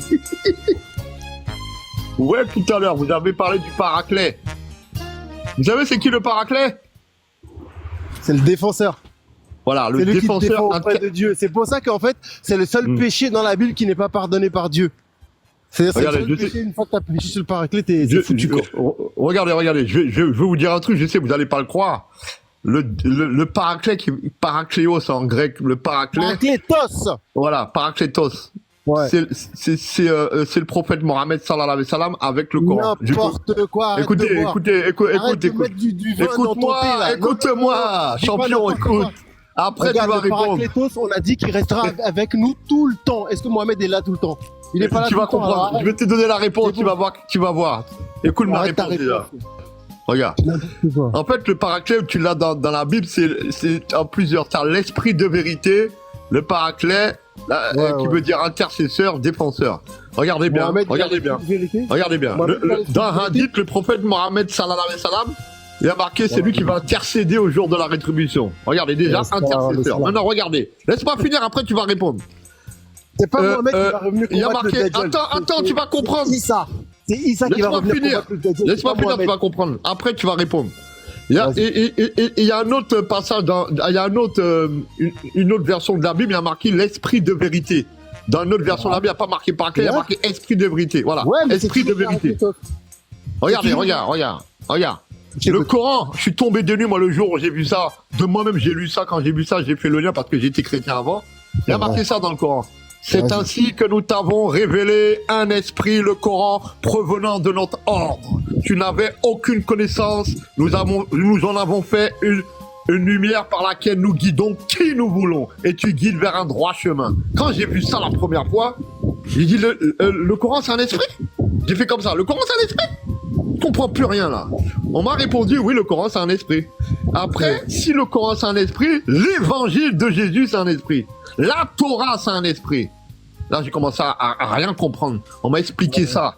Ouais, tout à l'heure, vous avez parlé du Paraclet. Vous savez, c'est qui le Paraclet? C'est le défenseur. Voilà, le défenseur. Qui défend auprès de Dieu. C'est pour ça qu'en fait, c'est le seul péché dans la Bible qui n'est pas pardonné par Dieu. C'est Regardez, le péché, une fois que t'as péché sur le paraclet, t'es foutu, quoi. Regardez, je vais vous dire un truc, je sais, vous allez pas le croire. Le paraclet, parakléos en grec, le paraclet. Paraclétos! Voilà, paraklétos. Ouais. C'est le prophète Mohammed sallallahu alayhi wa sallam avec le Coran. N'importe quoi, arrête Écoutez, de boire. Arrête de écoute. mettre du vin dans ton thé, là. Écoute-moi, Dis pas champion, n'importe quoi. écoute. Après, Regarde, tu vas le répondre. Paraclétos, on a dit qu'il restera avec nous tout le temps. Est-ce que Mohamed est là tout le temps? Il est pas là Tu tout vas le temps. comprendre. alors Je vais te donner la réponse, C'est bon. tu vas voir. Écoute ma Arrête ta réponse déjà. réponse. Regarde. N'importe quoi. En fait, le paraclet, tu l'as dans la Bible, c'est en plusieurs. T'as l'esprit de vérité, le paraclet, qui veut dire intercesseur, défenseur. Regardez bien, Mohamed, regardez bien. vérité. Regardez bien. Mohamed, Dans un hadith, le prophète Mohammed sallallahu alayhi wa sallam, il a marqué, c'est lui qui va intercéder au jour de la rétribution. Regardez, déjà, intercesseur. Maintenant, regardez. Laisse-moi finir, après tu vas répondre. C'est pas Mohamed qui va revenir Il y a combattre marqué, le Dajjal. attends, tu vas comprendre. C'est Issa. C'est Issa qui va Laisse-moi revenir finir. combattre le Dajjal. Laisse-moi C'est pas finir, tu Mohamed. vas comprendre. Après, tu vas répondre. Il y a, Vas-y. et il y a un autre passage, il y a un autre, une autre version de la Bible, il y a marqué l'esprit de vérité. Dans une autre version de la Bible, il n'y a pas marqué paraclet, il y a marqué esprit de vérité. Voilà, Ouais, mais esprit c'est de toujours vérité. Paraclétos. Regardez, toujours- regarde. Le Coran, je suis tombé de nuit, moi, le jour où j'ai vu ça. De moi-même, j'ai lu ça. Quand j'ai vu ça, j'ai fait le lien parce que j'étais chrétien avant. Il y a marqué ça dans le Coran. C'est Vas-y. ainsi que nous t'avons révélé un esprit, le Coran, provenant de notre ordre. Tu n'avais aucune connaissance. Nous en avons fait une lumière par laquelle nous guidons qui nous voulons. Et tu guides vers un droit chemin. Quand j'ai vu ça la première fois, j'ai dit le Coran, c'est un esprit. J'ai fait comme ça. Le Coran, c'est un esprit. Je comprends plus rien là. On m'a répondu oui, le Coran c'est un esprit. Après, si le Coran c'est un esprit, l'évangile de Jésus c'est un esprit. La Torah c'est un esprit. Là j'ai commencé à rien comprendre. On m'a expliqué ça.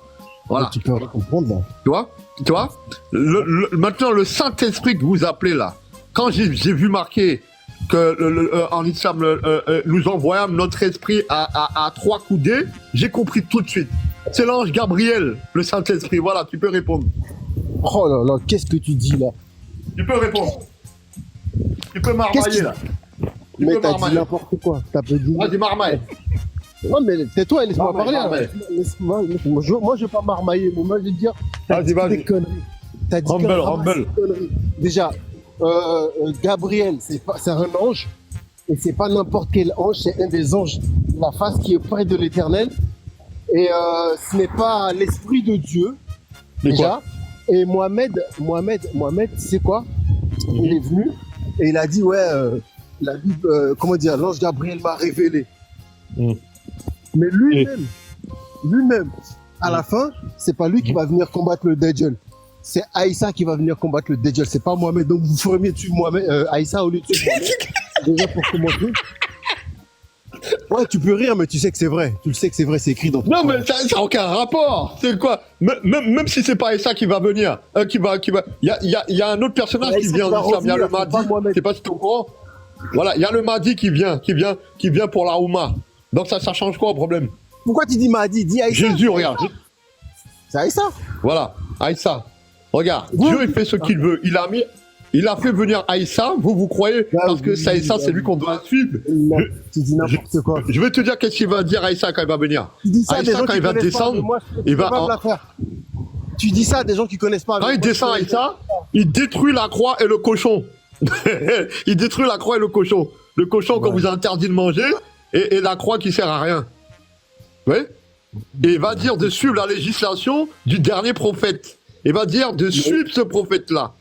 Voilà. Tu peux rien comprendre, là. Tu vois maintenant le Saint-Esprit que vous appelez là, quand j'ai vu marqué que en islam nous envoyons notre esprit à 3 coudées, j'ai compris tout de suite. C'est l'ange Gabriel, le Saint-Esprit. Voilà, tu peux répondre. Oh là là, qu'est-ce que tu dis, là? Tu peux répondre. Tu peux marmailler là. Tu Mais peux t'as dit marmailler. n'importe quoi. T'as pas dit. Vas-y, marmaille. Non, mais tais-toi et laisse-moi Marmaille, parler. marmaille. Laisse-moi. Moi, je vais pas marmailler, mais moi, je vais te dire. T'as dit Vas-y. des conneries. T'as dit Rumble, que rumble. des conneries. Déjà, Gabriel, c'est un ange. Et c'est pas n'importe quel ange, c'est un des anges de la face qui est près de l'éternel. Et ce n'est pas l'esprit de Dieu, Mais déjà. Et Mohamed, c'est quoi? Il est venu et il a dit, ouais, la Bible, comment dire, l'ange Gabriel m'a révélé. Mhm. Mais lui-même, à la fin, c'est pas lui qui va venir combattre le Dajjal. C'est Aïssa qui va venir combattre le Dajjal. C'est pas Mohamed. Donc vous ferez mieux tuer Aïssa au lieu de tuer Mohamed. Déjà pour commencer. Ouais, tu peux rire, mais tu sais que c'est vrai. Tu le sais que c'est vrai, c'est écrit dans ton Non, Coran. mais ça n'a aucun rapport. C'est quoi même si c'est pas Issa qui va venir, il y a un autre personnage qui Aïssa vient qui va en islam. Il y a le revenir, c'est pas Mahdi. Mohamed. Je sais pas si tu es au courant. Voilà, il y a le Mahdi qui vient pour la Oumma. Donc ça change quoi au problème? Pourquoi tu dis Mahdi? Dis Aïssa. Jésus, regarde. C'est Aïssa. Voilà, Aïssa. Regarde, Vous- Dieu il fait ce qu'il veut. Il a fait venir Aïssa, vous croyez, Ah parce que oui, c'est Aïssa, ah c'est lui oui. qu'on doit suivre. Non, tu dis n'importe quoi. Je vais te dire qu'est-ce qu'il va dire Aïssa quand il va venir. Tu dis ça à des Aïssa, gens quand qui il va connaissent pas, descendre, mais moi, je il peux va pas en- me la faire. Tu dis ça à des gens qui connaissent pas. Quand mais il moi, je descend connais. Aïssa, il détruit la croix et le cochon. Il détruit la croix et le cochon. Le cochon qu'on Ouais. vous a interdit de manger et la croix qui sert à rien. Oui. Et il va dire de suivre la législation du dernier prophète. Il va dire de suivre ce prophète-là.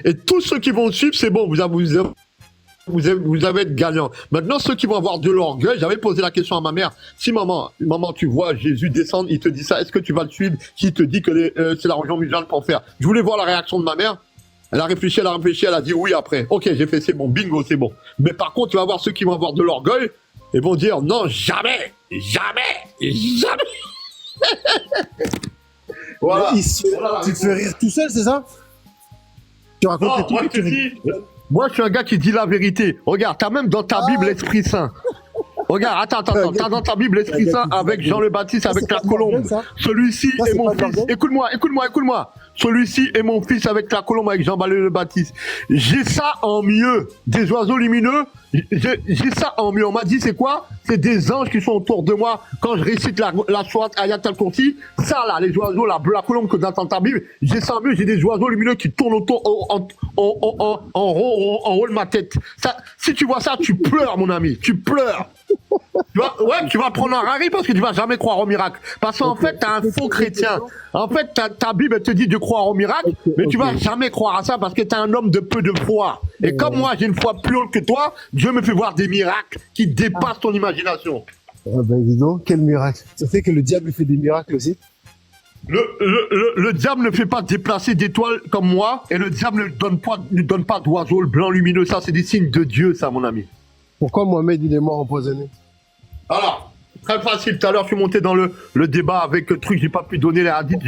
Et tous ceux qui vont le suivre, c'est bon, vous allez être gagnant. Maintenant, ceux qui vont avoir de l'orgueil, j'avais posé la question à ma mère. Si maman, tu vois Jésus descendre, il te dit ça, est-ce que tu vas le suivre s'il te dit que c'est la religion musulmane pour faire? Je voulais voir la réaction de ma mère. Elle a réfléchi, elle a dit oui après. Ok, j'ai fait, c'est bon, bingo, c'est bon. Mais par contre, tu vas voir ceux qui vont avoir de l'orgueil et vont dire non, jamais. Voilà. Mais tu te fais rire tout seul, c'est ça? Tu racontes Non, tes trucs moi, et je te tu ris. dis, moi, je suis un gars qui dit la vérité. Regarde, t'as même dans ta Bible l'Esprit Saint. Regarde, attends, t'as dans ta Bible l'Esprit Saint avec Jean le Baptiste, Ça, avec c'est la pas de l'orgueil, colombe. ça. Celui-ci Ça, est c'est mon pas de fils. l'orgueil. Écoute-moi. Celui-ci est mon fils avec la colombe, avec Jean le Baptiste. J'ai ça en mieux. Des oiseaux lumineux J'ai ça en mieux. On m'a dit, c'est quoi? C'est des anges qui sont autour de moi quand je récite la sourate Ayat al-Kursi. Ça, là, les oiseaux, la colombe que dans ta Bible, j'ai ça en mieux. J'ai des oiseaux lumineux qui tournent autour, en haut de ma tête. Ça, si tu vois ça, tu pleures, mon ami. Tu pleures. Tu vas prendre un rari parce que tu vas jamais croire au miracle. Parce qu'en fait, t'es un faux chrétien. En fait, ta Bible elle te dit de croire au miracle, mais tu vas jamais croire à ça parce que t'es un homme de peu de foi. Et comme moi, j'ai une foi plus haute que toi, Dieu me fait voir des miracles qui dépassent ton imagination. Ah ben dis donc, quel miracle. Tu sais que le diable fait des miracles aussi? Le diable ne fait pas déplacer d'étoiles comme moi, et le diable ne donne pas d'oiseaux blancs lumineux. Ça, c'est des signes de Dieu, ça, mon ami. Pourquoi Mohamed il est mort empoisonné? Alors, très facile. Tout à l'heure, je suis monté dans le débat avec le truc, j'ai pas pu donner les hadiths.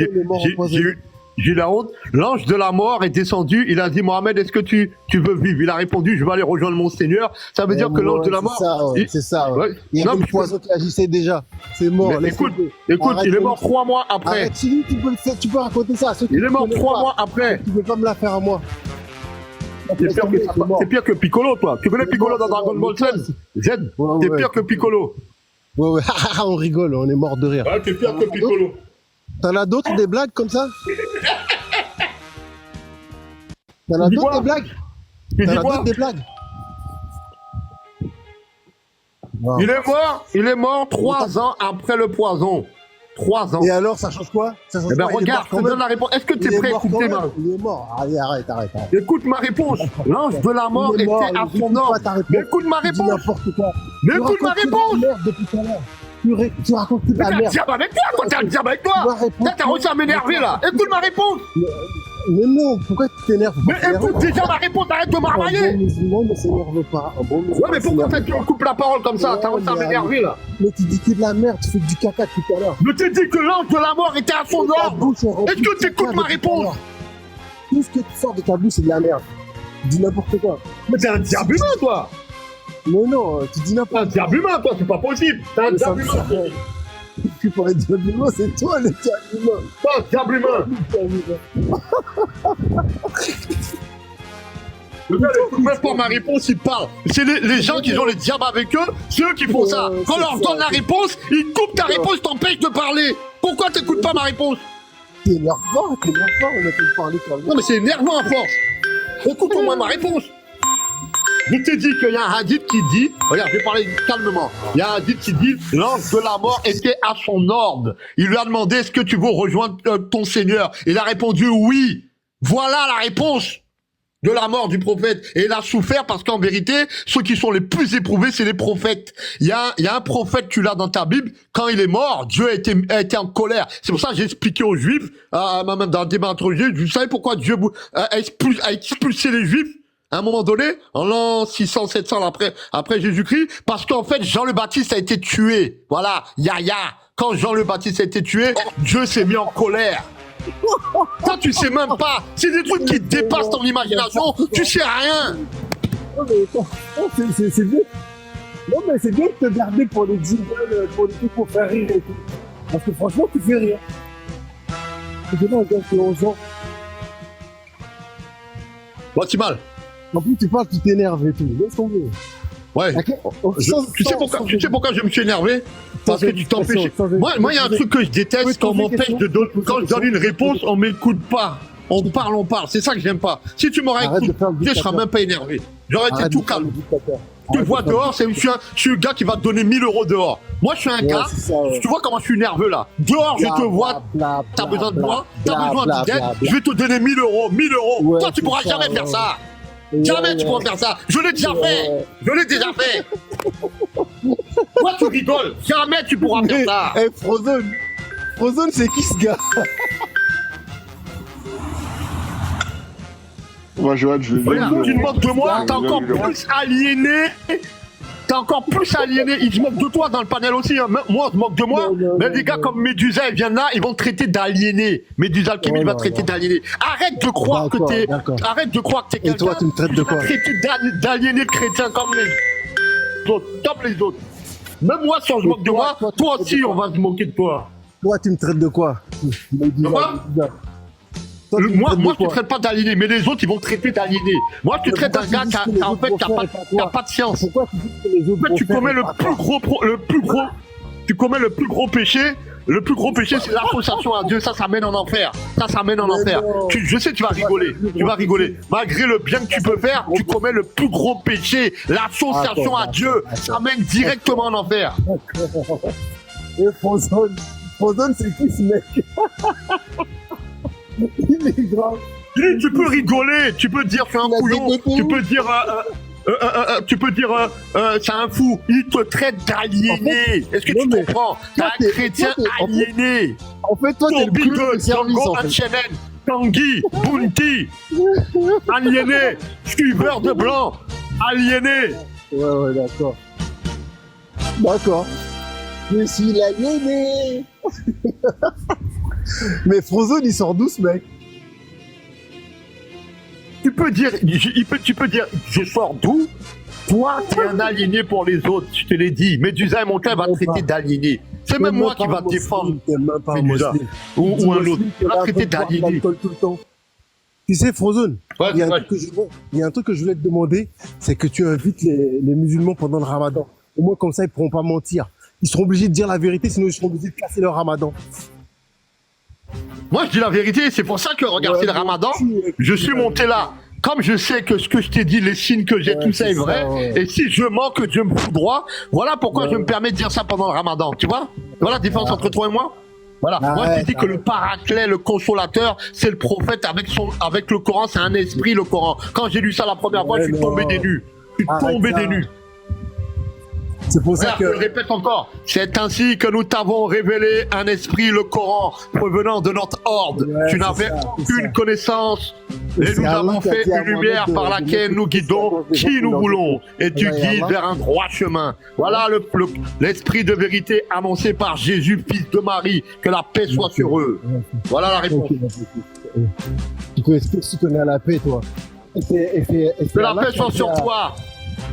J'ai la honte. L'ange de la mort est descendu. Il a dit, Mohamed, est-ce que tu veux vivre? Il a répondu, je vais aller rejoindre mon Seigneur. Ça veut dire que l'ange de la mort. C'est ça. Ouais. Il y a des poisons qui agissaient déjà. C'est mort. Écoute, il est mort 3 mois après. Arrête, tu peux raconter ça à ceux qui Il est mort 3 mois après. Tu peux pas me la faire à moi. C'est pire que Piccolo, toi. Tu connais Piccolo dans Dragon Ball Z? T'es pire que Piccolo. Ouais, on rigole, on est mort de rire. Ouais, t'es pire que Piccolo. T'en as d'autres des blagues comme ça? T'en as d'autres des blagues? Tu dis quoi? Des blagues? Wow. Il est mort 3 ans après le poison. 3 ans. Et alors, ça change quoi? Eh ben regarde, je te donne la réponse. Est-ce que tu es prêt à écouter ma réponse? Il est mort. Allez, arrête. Écoute ma réponse. L'ange de la mort était à son ordre. Mais écoute ma réponse. N'importe quoi. Mais écoute ma réponse. Depuis tout à l'heure. Tu racontes toute la merde. T'as un diable avec toi, toi, t'as un diable avec toi. T'as réussi à m'énerver là. Écoute ma réponse. Mais non, pourquoi tu t'énerves? Mais écoute déjà ma réponse, arrête de m'armailler. Un bon musulman ne s'énerve pas. Ouais, mais pourquoi tu me coupes la parole comme ça? T'as réussi à m'énerver là. Mais tu dis que de la merde, tu fais du caca tout à l'heure. Je t'ai dit que l'ange de la mort était à son ordre. Est-ce que tu écoutes ma réponse? Tout ce que tu sors de ta bouche, c'est de la merde. Tu dis n'importe quoi. Mais t'es un diable humain, toi. Mais non, tu dis n'importe quoi. T'es un diable humain, toi, c'est pas possible. T'es un diable humain. Tu parles de diable humain, c'est toi le diable humain. Pas un diable humain. Même pas ma réponse, ils parlent. C'est les gens qui ont les diables avec eux, c'est eux qui font ça. Quand on leur donne la réponse, ils coupent ta réponse, t'empêchent de parler. Pourquoi t'écoutes pas ma réponse? C'est énervant, on a fait parler quand même. Non mais c'est énervant à force. Écoute au moins ma réponse. Je t'ai dit qu'il y a un hadith qui dit, regarde, je vais parler calmement. Il y a un hadith qui dit, l'ange de la mort était à son ordre. Il lui a demandé, est-ce que tu veux rejoindre ton Seigneur? Il a répondu oui. Voilà la réponse de la mort du prophète. Et il a souffert parce qu'en vérité, ceux qui sont les plus éprouvés, c'est les prophètes. Il y a un prophète, tu l'as dans ta Bible, quand il est mort, Dieu a été en colère. C'est pour ça que j'ai expliqué aux Juifs, même dans le débat entre Juifs, vous savez pourquoi Dieu a expulsé les Juifs à un moment donné, en l'an 600, 700 après Jésus-Christ, parce qu'en fait, Jean le Baptiste a été tué. Voilà, quand Jean le Baptiste a été tué, Dieu s'est mis en colère. Toi, tu sais même pas. C'est des trucs qui dépassent ton imagination. Tu sais rien. Non, mais c'est bien. Non, mais c'est bien de te garder pour les jingles, pour les trucs pour faire rire et tout. Parce que franchement, tu fais rire. C'est pas un gars qui est 11 ans. Bon, tu mal. En plus, tu parles, tu t'énerves et tout. Laisse tomber. Ouais. Tu sais pourquoi je me suis énervé? Parce que tu t'empêches. Moi, il y a un truc que je déteste quand on m'empêche de donner. Quand je donne une réponse, on m'écoute pas. On parle. C'est ça que j'aime pas. Si tu m'aurais écouté, je serais même pas énervé. J'aurais été tout calme. Tu me vois dehors, je suis un gars qui va te donner 1000 € dehors. Moi, je suis un gars, tu vois comment je suis nerveux là. Dehors, je te vois, t'as besoin de moi, t'as besoin d'aide, je vais te donner 1000 €, 1000 €. Toi, tu pourras jamais faire ça. Jamais tu pourras faire ça. Je l'ai déjà fait. Toi, tu rigoles. Jamais tu pourras faire ça. Hey, Frozen, c'est qui ce gars? Moi, Joël, je vais regarde, tu te moques de moi, t'es encore plus aliéné. Ils se moquent de toi dans le panel aussi. Hein. Moi, on se moque de moi. Mais des gars comme Médusa, ils viennent là, ils vont te traiter d'aliéné. Médusa Alchemy, il va te traiter d'aliéné. Arrête de croire que t'es quelqu'un. Et toi, tu me traites de quoi? Tu vas traiter d'aliéné de chrétien comme les autres. Même moi, si on se moque de moi, toi aussi, on va se moquer de toi. Toi, tu me traites de quoi? Toi, tu me Moi, traites de moi, je te quoi? traite pas d'aliéné, mais les autres, ils vont te traiter d'aliéné. Moi, je te Mais traite d'un pourquoi gars tu dis ce que les en autres fait, vont qui faire et a pas toi? pas de science. Pourquoi tu dis ce que les autres En fait, vont tu faire commets et le pas plus toi? gros, tu commets le plus gros péché. Le plus gros péché, c'est l'association à Dieu. Ça mène en enfer. Ça mène en Mais enfer. non. Je sais, tu vas rigoler. Tu vas rigoler. Malgré le bien que tu peux faire, tu commets le plus gros péché. L'association à Dieu, ça mène directement en enfer. Et Frozone, c'est qui ce mec? Il est grave. Tu peux rigoler. Tu peux dire, c'est un Il a couillon. dégoûté Tu où? peux dire, c'est un fou. Il te traite d'aliéné. Est-ce que non, tu mais comprends? T'es toi, un chrétien en fait, aliéné. En fait, toi, t'es le Toby plus de God, service, Django en fait. Unchained, Tanguy, Bounty, aliéné, suiveur de blanc, aliéné. Ouais, d'accord. D'accord. Je suis l'aliéné. Mais Frozone, il sort d'où, ce mec? Tu peux dire, je sors d'où? Toi, t'es un aliéné pour les autres, je te l'ai dit. Médusa et mon clan va te traiter d'aliéné. C'est même moi qui va te défendre. T'es même pas un Médusa. musulman. Ou un autre. Muslim, Tu vas t'es traiter là, boire de d'aliéné. l'alcool tout le temps. Tu sais, Frozone, Ouais, il y a un ouais. truc que il y a un truc que je voulais te demander, c'est que tu invites les musulmans pendant le ramadan. Au moins, comme ça, ils pourront pas mentir. Ils seront obligés de dire la vérité, sinon ils seront obligés de casser leur ramadan. Moi, je dis la vérité, c'est pour ça que, regarde, c'est le ramadan, je suis monté là. Comme je sais que ce que je t'ai dit, les signes que j'ai, Ouais, tout ça est c'est vrai, ça, ouais. et si je mens que Dieu me fout droit, voilà pourquoi Ouais. je me permets de dire ça pendant le ramadan, tu vois? Voilà la différence entre toi et moi. Voilà. Moi, je te dis que le paraclet, le consolateur, c'est le prophète avec le Coran, c'est un esprit, le Coran. Quand j'ai lu ça la première fois, je suis tombé des nues. Je suis Arrête tombé ça. des nues. C'est pour ça Regarde, je le que... répète encore, c'est ainsi que nous t'avons révélé un esprit, le Coran, provenant de notre horde. Ouais, Tu c'est n'avais ça, c'est aucune ça. connaissance. Et C'est nous Allah avons qui a fait dit à une lumière Mohamed par de laquelle mettre nous des guidons gens des gens qui nous dans voulons. Et tu Allah et guides Allah. vers un droit chemin. Voilà l'esprit de vérité annoncé par Jésus, fils de Marie. Que la paix soit sur eux. Voilà la réponse. Tu peux expliquer si tu connais la paix, toi. Que la paix soit sur toi.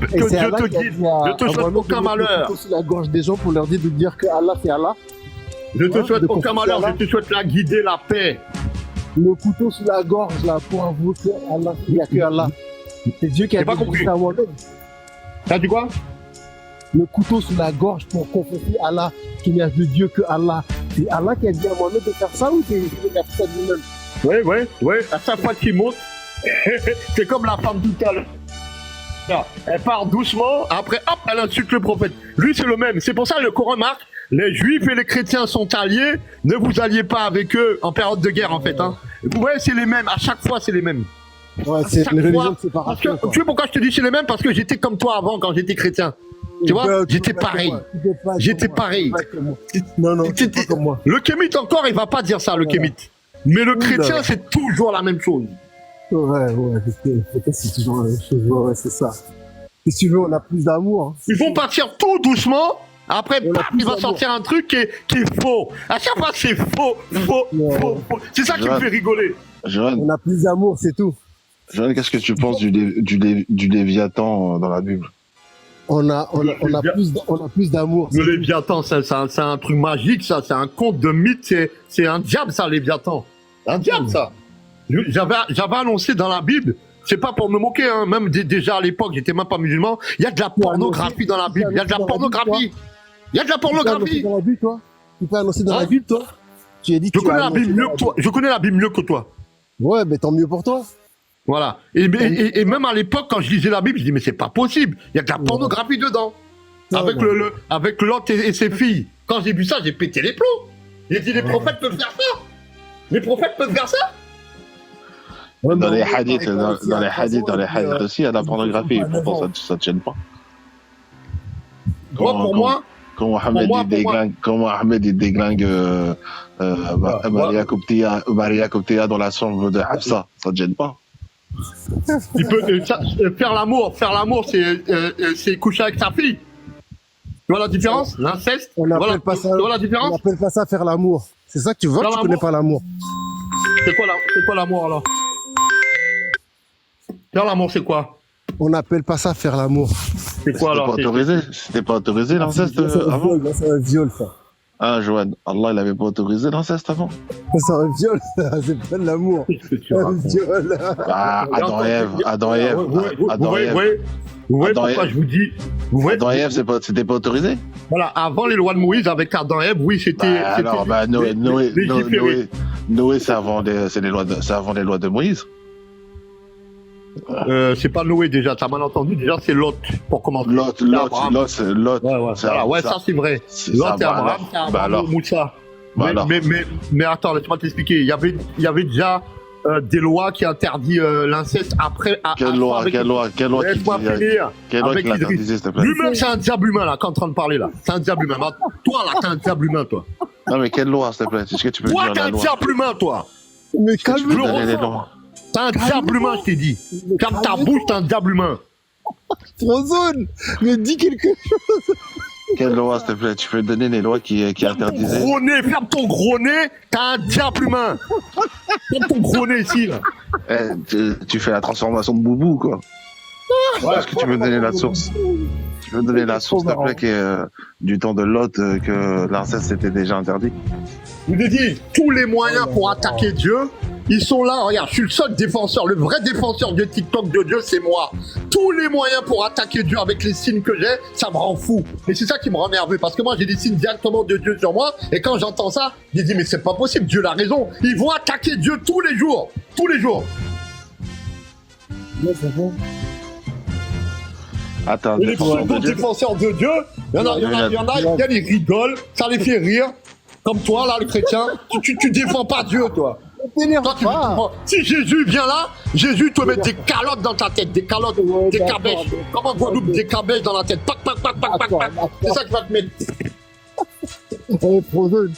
Que Dieu te guide. Je te souhaite aucun malheur. Sur la gorge des gens pour leur dire de dire que Allah c'est Allah. Je te souhaite de aucun confier malheur. Allah. Je te souhaite la guider, la paix. Le couteau sous la gorge là pour avouer que Allah, il n'y a que Allah. C'est Dieu qui a J'ai pas dit compris. ça à Mohamed. T'as dit quoi? Le couteau sous la gorge pour confesser Allah qu'il n'y a de Dieu que Allah. C'est Allah qui a dit à Mohamed de faire ça ou c'est Dieu qui a fait ça de lui-même? Ouais. À chaque fois qu'il monte, c'est comme la femme tout à l'heure. Elle part doucement, après, hop, elle insulte le prophète. Lui, c'est le même. C'est pour ça que le Coran marque, les juifs et les chrétiens sont alliés, ne vous alliez pas avec eux en période de guerre, en fait. Hein. Vous voyez, c'est les mêmes. À chaque fois, c'est les mêmes. Ouais, c'est chaque une religion fois, de Parce séparation. que, tu sais pourquoi je te dis c'est les mêmes? Parce que j'étais comme toi avant, quand j'étais chrétien. Tu vois, j'étais pareil. J'étais pareil. Non, tu pas comme moi. Le kémite encore, il va pas dire ça, le kémite. Mais le chrétien, là. c'est toujours la même chose. Ouais, c'est toujours la même chose. Ouais, c'est ça. Si tu veux, on a plus d'amour. Hein. Ils vont partir tout doucement. Après, On a paf, plus il va d'amour. sortir un truc qui est faux. À chaque fois, c'est faux. Ouais. Faux. C'est ça qui me fait rigoler. Johan, On a plus d'amour, c'est tout. qu'est-ce que tu penses du Léviathan dans la Bible? On a plus d'amour. Le Léviathan, c'est un truc magique, ça. C'est un conte de mythe. C'est un diable, ça, Léviathan. Un diable, ça. J'avais annoncé dans la Bible. C'est pas pour me moquer, hein. Même déjà à l'époque, j'étais même pas musulman. Il y a de la pornographie dans la Bible. Il y a de la pornographie. Il y a de la pornographie. Dans la Bible, toi. Tu peux annoncer dans Hein? la Bible, toi. Tu as dit Je que tu connais as la Bible annoncé mieux dans que toi. Je connais la Bible mieux que toi. Ouais, mais tant mieux pour toi. Voilà. Et même à l'époque, quand je lisais la Bible, je dis mais c'est pas possible. Il y a de la pornographie dedans. Avec avec Lot et ses filles. Quand j'ai vu ça, j'ai pété les plombs. J'ai dit les prophètes peuvent faire ça. Les prophètes peuvent faire ça. Ouais, Dans mais les on va hadiths, parler aussi, dans les attention, hadiths aussi, il y a de la pornographie. mais Pourtant, bon. ça ne tienne pas. Moi, pour moi, Quand Mohamed il déglingue Maria Koptia dans la chambre de Hafsa, ça ne gêne pas. il peut faire l'amour. Faire l'amour, c'est coucher avec sa fille. Tu vois la différence? L'inceste. On Voilà. n'appelle pas ça. Tu vois la On différence? n'appelle pas ça faire l'amour. C'est ça que tu veux, Faire tu connais l'amour. pas l'amour. C'est quoi l'amour alors? Faire l'amour, c'est quoi? On n'appelle pas ça faire l'amour. C'est quoi alors? C'était pas autorisé l'inceste Là, c'est un avant? viol, là, c'est un viol, ça. Ah, Joanne, Allah, il avait pas autorisé l'inceste avant. C'est un viol, ça, c'est pas de l'amour. Qu'est-ce que tu Un racontes? viol. Bah, Adam et Ève, Adam et Ève, Vous Adam et Ève. voyez Adam et pourquoi Ève. je vous dis. Vous voyez, Adam et Ève, c'était pas autorisé? voilà, avant les lois de Moïse avec Adam et Ève, oui, c'était. Bah, alors, bah, Noé, c'est avant les lois de Moïse. C'est pas Noé déjà, t'as mal entendu. Déjà, c'est Lot pour commencer. Lot. Ouais, ça c'est vrai. Lot et Abraham, c'est Bah Abraham alors. Moussa. Bah alors. Mais attends, laisse-moi t'expliquer. Il y avait déjà des lois qui interdisent l'inceste après. Quelle loi qui Laisse-moi finir. Avec Idriss. l'interdisait, s'il te plaît? Lui-même, c'est un diable humain là, qui est en train de parler là. C'est un diable humain. Toi là, t'es un diable humain, toi. Non, mais quelle loi, s'il te plaît? Est-ce que tu peux Toi, dire t'es la un loi? diable humain, toi. Mais Tu peux calme-toi. donner les lois? T'es un diable humain, je t'ai dit. Ferme ta bouche, t'es un diable humain. Frozone, mais dis quelque chose. Quelle loi, s'il te plaît? Tu peux donner les lois qui interdisaient? Gros nez, ferme ton gros nez, t'as un diable humain. Ferme ton gros nez ici, là. Tu fais la transformation de Boubou, quoi. Est-ce que tu veux donner la source? Tu veux donner la source, s'il te plaît, qui est du temps de Lot, que l'inceste était déjà interdit? Je vous ai dit, tous les moyens pour attaquer Dieu, ils sont là. Regarde, je suis le seul défenseur, le vrai défenseur de TikTok de Dieu, c'est moi. Tous les moyens pour attaquer Dieu avec les signes que j'ai, ça me rend fou. Et c'est ça qui me rend nerveux, parce que moi, j'ai des signes directement de Dieu sur moi, et quand j'entends ça, je dis, mais c'est pas possible, Dieu a raison. Ils vont attaquer Dieu tous les jours. Tous les jours. Attends, Et les défenseur de Dieu. défenseurs de Dieu, il y en a, ils rigolent, ça les fait rire. Comme toi, là, le chrétien, tu défends pas Dieu, toi. Toi, si Jésus vient là, Jésus te met des calottes dans ta tête, des calottes, des cabèches. Comme en Guadeloupe, des cabèches dans la tête. Pac, pac, pac, pac, pac, pac. C'est ça qui va te mettre. Eh, Frozone,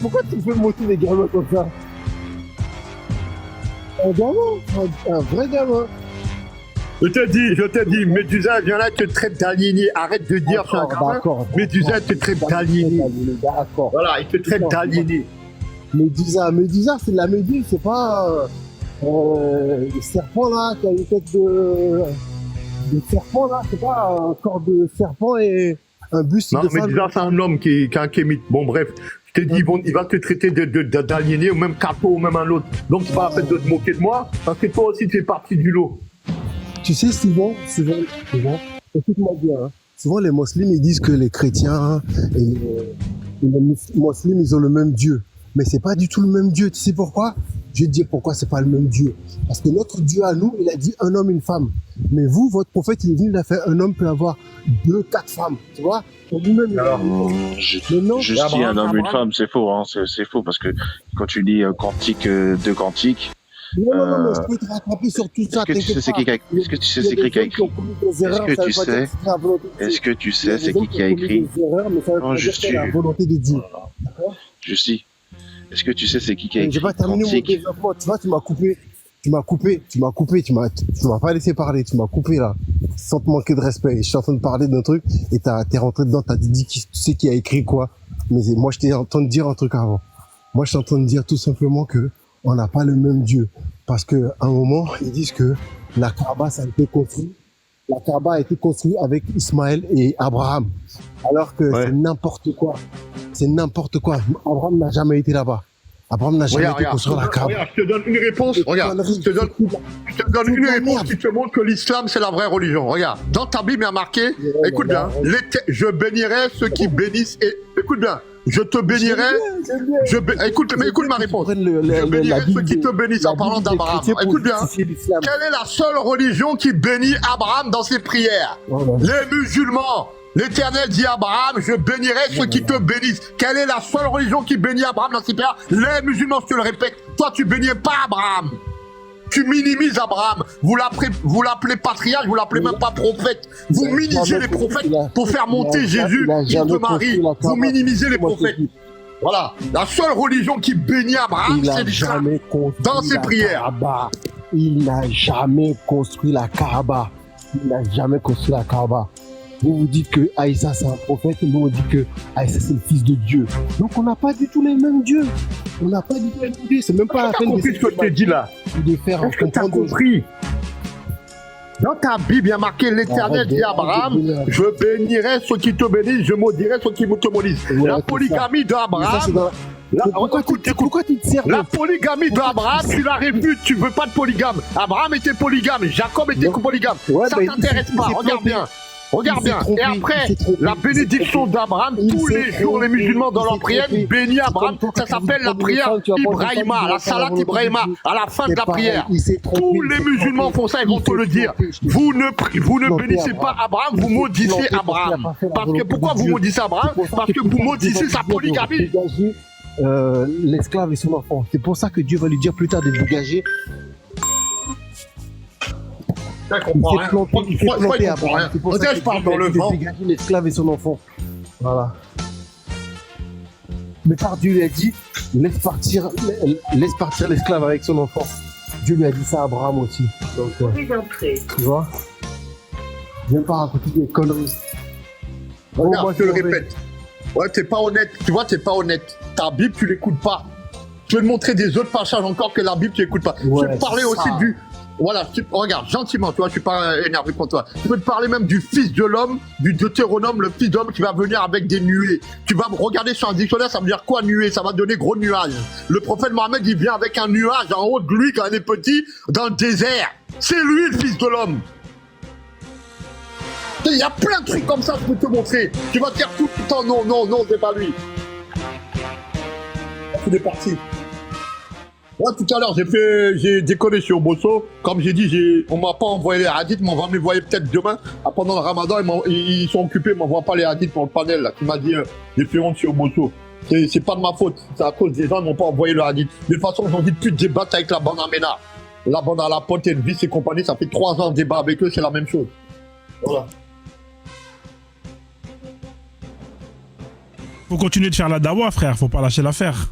pourquoi tu fais monter les gamins comme ça? Un gamin, un vrai gamin. Je te dis, Médusa, viens là, te traite d'aliéné. Arrête de dire, c'est un gamin. Médusa, te traite d'aliéné. D'accord. Voilà, il te traite d'aliéné. Médusa, c'est de la méduse, c'est pas le serpent là, qui a une tête de serpent là, c'est pas un corps de serpent et un buste Non, de femme. Médusa, c'est un homme qui est un kémite. Bon, bref, je te dis, bon, il va te traiter d'aliéné, ou même capot, ou même un autre. Donc, c'est pas la peine de te moquer de moi, parce que toi aussi, tu es partie du lot. Tu sais, souvent, écoute-moi bien, hein, souvent les musulmans ils disent que les chrétiens et les musulmans ils ont le même Dieu. Mais c'est pas du tout le même Dieu. Tu sais pourquoi? Je vais te dire pourquoi c'est pas le même Dieu. Parce que notre Dieu à nous, il a dit un homme, une femme. Mais vous, votre prophète, il est venu, il a fait un homme peut avoir 2, 4 femmes. Tu vois? Lui-même, Juste dit un homme, une femme, c'est faux, hein. C'est faux parce que quand tu lis Cantique de Cantique. Non, mais je peux te rattraper sur tout ça. Est-ce que tu sais c'est qui a écrit? Est-ce que tu sais c'est qui qui a écrit? Est-ce que tu sais c'est qui a écrit? Non, juste la volonté de Dieu. Juste dis. Est-ce que tu sais c'est qui a écrit? J'ai pas terminé mon développement. Tu vois, tu m'as pas laissé parler. Tu m'as coupé là, sans te manquer de respect. Je suis en train de parler d'un truc et t'es rentré dedans. T'as dit tu sais qui a écrit quoi. Mais moi, je t'ai en train de dire un truc avant. Moi, je suis en train de dire tout simplement que on n'a pas le même Dieu. Parce qu'à un moment, ils disent que la Kaaba, ça a été construit. La Kaaba a été construite avec Ismaël et Abraham. Alors que c'est n'importe quoi. C'est n'importe quoi. Abraham n'a jamais été là-bas. Abraham n'a jamais été construit la Kaaba. Regarde, je te donne une réponse. Regarde, je te donne une réponse qui te montre que l'islam, c'est la vraie religion. Regarde, dans ta Bible, il y a marqué, écoute bien, je bénirai ceux qui bénissent et, écoute bien, je te bénirai, écoute ma réponse. Je bénirai ceux qui te bénissent en parlant d'Abraham. Écoute bien, quelle est la seule religion qui bénit Abraham dans ses prières? Les musulmans. L'Éternel dit à Abraham, je bénirai ceux qui te bénissent. Quelle est la seule religion qui bénit Abraham dans ses prières? Les musulmans, je te le répète. Toi, tu bénis pas Abraham. Tu minimises Abraham. Vous l'appelez patriarche, vous l'appelez même pas prophète. Vous minimisez les prophètes pour faire monter Jésus, fils de Marie. Vous minimisez les prophètes. Voilà. La seule religion qui bénit Abraham, c'est l'islam. Dans ses prières. Il n'a jamais construit la Kaaba. Il n'a jamais construit la Kaaba. Vous dites que Aïssa c'est un prophète, et nous on dit que Aïssa c'est le fils de Dieu. Donc on n'a pas du tout les mêmes dieux. On n'a pas du tout les mêmes dieux. C'est même pas la peine de ce que je t'ai dit là. De faire comprendre. Compris. Dans ta Bible, il y a marqué l'Éternel dit à Abraham, je bénirai ceux qui te bénissent, je maudirai ceux qui te maudissent. La polygamie d'Abraham, Pourquoi tu te sers la polygamie d'Abraham, tu la réfutes, tu veux pas de polygame. Abraham était polygame, Jacob était polygame. Ouais, Ça bah, t'intéresse pas, regarde bien. Regarde bien. Et après, la bénédiction d'Abraham, tous les jours, les musulmans dans leur prière, bénissent Abraham. Ça s'appelle la prière Ibrahima, la salat Ibrahima, à la fin de la prière. Tous les musulmans font ça, ils vont te le dire. Vous ne bénissez pas Abraham, vous maudissez Abraham. Parce que pourquoi vous maudissez Abraham? Parce que vous maudissez sa polygamie. L'esclave et son enfant. C'est pour ça que Dieu va lui dire plus tard de dégager. Il s'est planté Abraham. C'est pour ça que je parle dans Dieu le va lui dire vent. de dégager l'esclave et son enfant. Voilà. Mais par Dieu lui a dit, laisse partir l'esclave avec son enfant. Dieu lui a dit ça à Abraham aussi. Donc, tu vois, viens pas raconter des conneries. Regarde, moi, je te le vais- répète. Ouais, t'es pas honnête. Tu vois, t'es pas honnête. Ta Bible, tu l'écoutes pas. Je vais te montrer des autres passages encore que la Bible, tu l'écoutes pas. Ouais, je vais te parler c'est aussi ça. du... Voilà, regarde, gentiment, tu vois, je suis pas énervé contre toi. Je peux te parler même du fils de l'homme, du Deutéronome, le fils de l'homme qui va venir avec des nuées. Tu vas regarder sur un dictionnaire, ça veut dire quoi nuée? Ça va donner gros nuages. Le prophète Mohammed, il vient avec un nuage en haut de lui quand il est petit, dans le désert. C'est lui le fils de l'homme. Il y a plein de trucs comme ça, je peux te montrer. Tu vas te dire tout le temps, non, non, non, c'est pas lui. C'est parti. Moi, tout à l'heure, j'ai déconné sur Bosso. Comme j'ai dit, on m'a pas envoyé les hadiths, mais on va me les envoyer peut-être demain. Pendant le ramadan, ils sont occupés, ils m'envoient pas les hadiths pour le panel, là. Tu m'as dit, j'ai fait honte sur Bosso. C'est pas de ma faute. C'est à cause des gens qui n'ont pas envoyé le hadith. De toute façon, j'ai envie de plus débattre avec la bande à Ménard. La bande à la pote et Elvis et compagnie, ça fait 3 ans de débat avec eux, c'est la même chose. Voilà. Faut continuer de faire la dawa, frère. Faut pas lâcher l'affaire.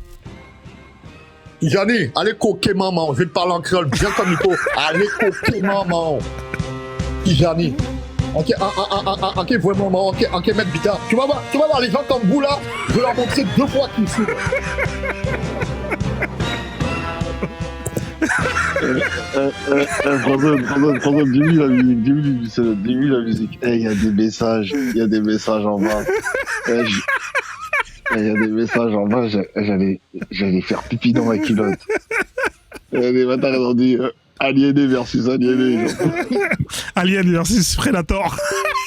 Yanni, allez coquer maman, je vais te parler en créole bien comme il faut. Allez coquer maman. Yanni. Ok, vraiment maman, ok, mettre bita. Tu vas voir les gens comme vous là, je vais leur montrer 2 fois qu'ils sont. François, dis-lui la musique. Il y a des messages en bas. Il y a des messages en bas, j'allais faire pipi dans ma culotte. Les bâtards, ils ont dit aliéné versus aliéné. Alien versus Predator.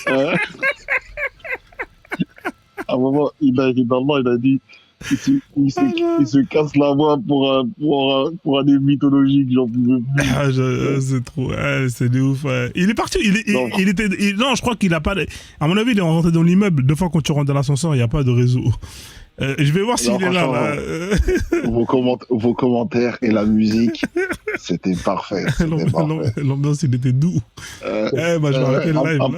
À un moment, il a dit il se casse la voix pour un des mythologiques, j'en pouvais plus. Ah, c'est trop, c'est de ouf. Il est parti, non, je crois qu'il a pas, à mon avis, il est rentré dans l'immeuble. 2 fois quand tu rentres dans l'ascenseur, il n'y a pas de réseau. Je vais voir s'il est là. Vos commentaires et la musique, c'était parfait. L'ambiance, il était doux. Je me rappelle live, là.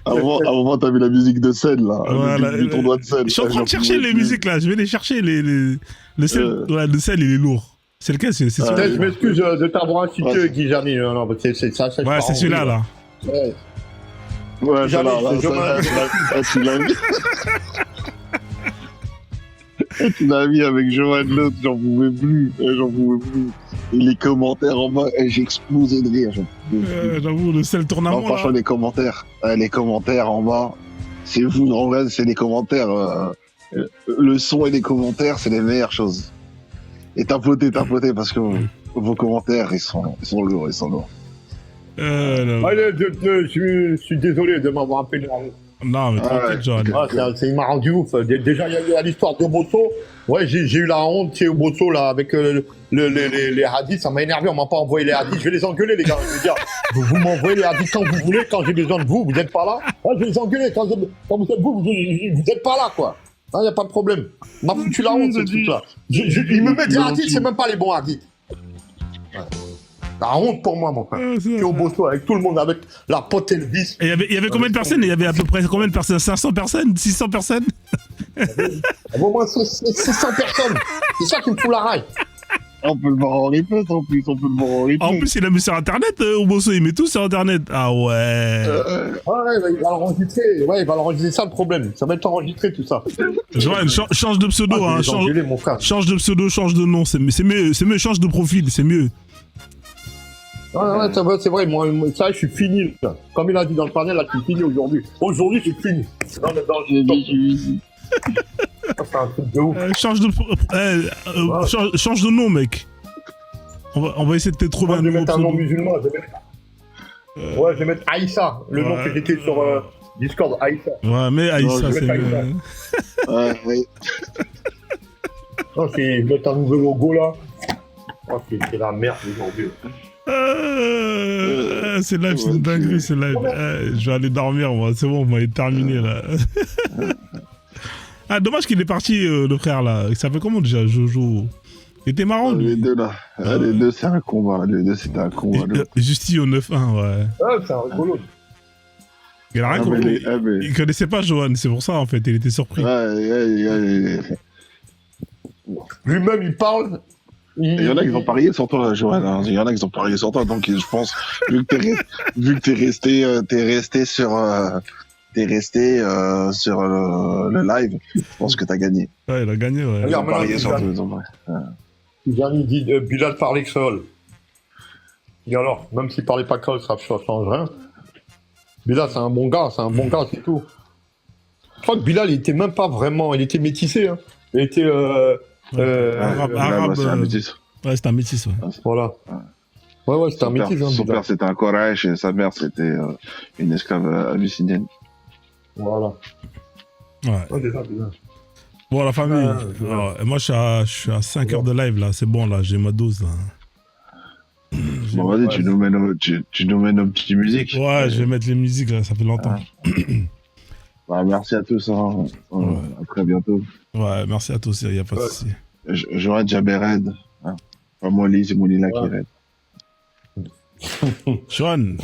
À un moment, t'as vu la musique de scène, là. Voilà, du tournoi de scène. Je suis en train de chercher les musiques, là. Je vais les chercher. Le sel, il est lourd. C'est lequel? C'est celui-là. Je m'excuse de t'avoir incité, Guy Jamy. Non, c'est ça. Ouais, c'est celui-là, là. Ouais, Jamais, tu l'as mis. Tu l'as mis avec Johan Lot, j'en pouvais plus. Et les commentaires en bas, j'ai explosé de rire. J'avoue, le sel tourne à moi. Franchement, les commentaires en bas, c'est vous, en vrai, c'est les commentaires. Le son et les commentaires, c'est les meilleures choses. Et tapotez, parce que vos commentaires, ils sont lourds, Allez, je suis désolé de m'avoir appelé. Non, mais tranquille, Johan. Il m'a rendu ouf. Déjà, il y a l'histoire de Bosso. Ouais, j'ai eu la honte, tu sais, au Bosso, là, avec les hadiths. Ça m'a énervé, on m'a pas envoyé les hadiths. Je vais les engueuler, les gars. Je veux dire, vous m'envoyez les hadiths quand vous voulez, quand j'ai besoin de vous, vous n'êtes pas là. Ouais, je vais les engueuler. Quand vous êtes vous n'êtes pas là, quoi. Il n'y a pas de problème. Il m'a foutu la honte, ce truc-là. Il me met des hadiths, c'est même pas les bons hadiths. Ouais. La honte pour moi, mon frère. Je suis au Bosso avec tout le monde, avec la pote Elvis. Et il y avait combien de personnes? Il y avait à peu près combien de personnes? 500 personnes? 600 personnes? Au moins 600 personnes. C'est ça qui me fout la raille. On peut le voir en replay, en plus. En plus, il a mis sur Internet, au Bosso, il met tout sur Internet. Ah ouais. Ouais, il va l'enregistrer. Ouais, il va l'enregistrer, ça le problème. Ça va être enregistré, tout ça. Johan, change de pseudo, Mon frère. change de pseudo, change de nom. C'est mieux, change de profil, c'est mieux. Ouais, c'est vrai, moi, ça, je suis fini. Là. Comme il a dit dans le panel, là, je suis fini aujourd'hui. Aujourd'hui, je suis fini. C'est un truc de ouf. Change de nom, mec. On va essayer de te trouver Moi, un je vais nouveau mettre un nom pseudo. musulman. Ouais, je vais mettre Aïssa, le nom que j'étais sur Discord, Aïssa. Ouais, mais Aïssa, je vais c'est mettre mieux. Ouais. Non, c'est mettre un nouveau logo là. Oh, c'est la merde aujourd'hui. C'est live, c'est une dinguerie, c'est live. Je vais aller dormir, moi. C'est bon, on va terminé là. Ah, dommage qu'il est parti, le frère là. Il s'appelle comment déjà, Jojo? Il était marrant, lui. Les deux là. Les deux, c'est un combat. Les deux, c'était un combat. Justi au 9-1, ouais. Ouais, c'est un rigolo. Il a rien compris. Il connaissait pas Johan, c'est pour ça en fait, il était surpris. Lui-même, il parle. Il y en a qui ont parié sur toi, Johan. Hein. Il y en a qui ont parié sur toi, donc je pense, vu que t'es resté sur le live, je pense que t'as gagné. Ouais, il a gagné, ouais. Ils ont parié sur toi. Il dit Bilal parlait créole. Et alors, même s'il parlait pas créole, ça change rien. Bilal, c'est un bon gars, c'est tout. Je crois que Bilal, il était même pas vraiment, il était métissé. Hein. Il était arabe. C'est un métis. Ouais, c'est un métis, ouais. Voilà. Ouais, c'était un métis. Hein, son père, c'était un Koraïch et sa mère, c'était une esclave abyssinienne. Voilà. Ouais. Déjà. Bon, la famille. Alors, moi, je suis à 5 heures de live, là. C'est bon, là. J'ai ma dose, là. Bon, vas-y, tu nous mets nos petites musiques. Ouais, je vais mettre les musiques, là. Ça fait longtemps. Bah, merci à tous. Hein. À très bientôt. Ouais, merci à tous. Il n'y a pas de souci. J'aurais déjà Red. Hein. Pas moi, Lee, c'est Moulina qui est raide. Johan.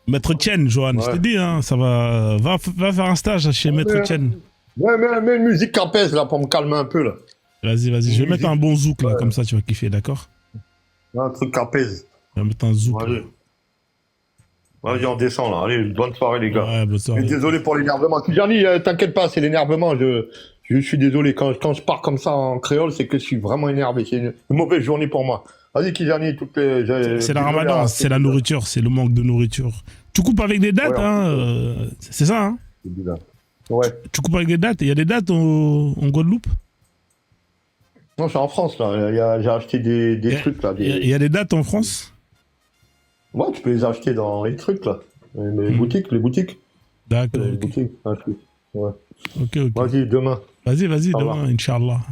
Maître Tien, Johan. Je t'ai dit, hein. Ça va. Va faire un stage chez Maître Tien. Ouais, mets une musique campestre, là, pour me calmer un peu, là. Vas-y. Je vais mettre un bon zouk, là. Comme ça, tu vas kiffer, d'accord? Un truc campestre. Je vais mettre un zouk. Vas-y, on descend, là. Allez, bonne soirée, les gars. Ouais, bonne soirée. Désolé pour l'énervement. Tijani, t'inquiète pas, c'est l'énervement. Je suis désolé. Quand je pars comme ça en créole, c'est que je suis vraiment énervé. C'est une mauvaise journée pour moi. Vas-y, Tijani, c'est la Ramadan, c'est la nourriture, c'est le manque de nourriture. Tu coupes avec des dates, c'est ça, hein? Ouais. Tu coupes avec des dates. Il y a des dates en Guadeloupe? Non, je suis en France, là. J'ai acheté des trucs, là. Il y a des dates en France? Ouais, tu peux les acheter dans les trucs, là. Les boutiques. D'accord. Les boutiques. Ouais. Ok. Vas-y, demain. Vas-y, demain, Inch'Allah.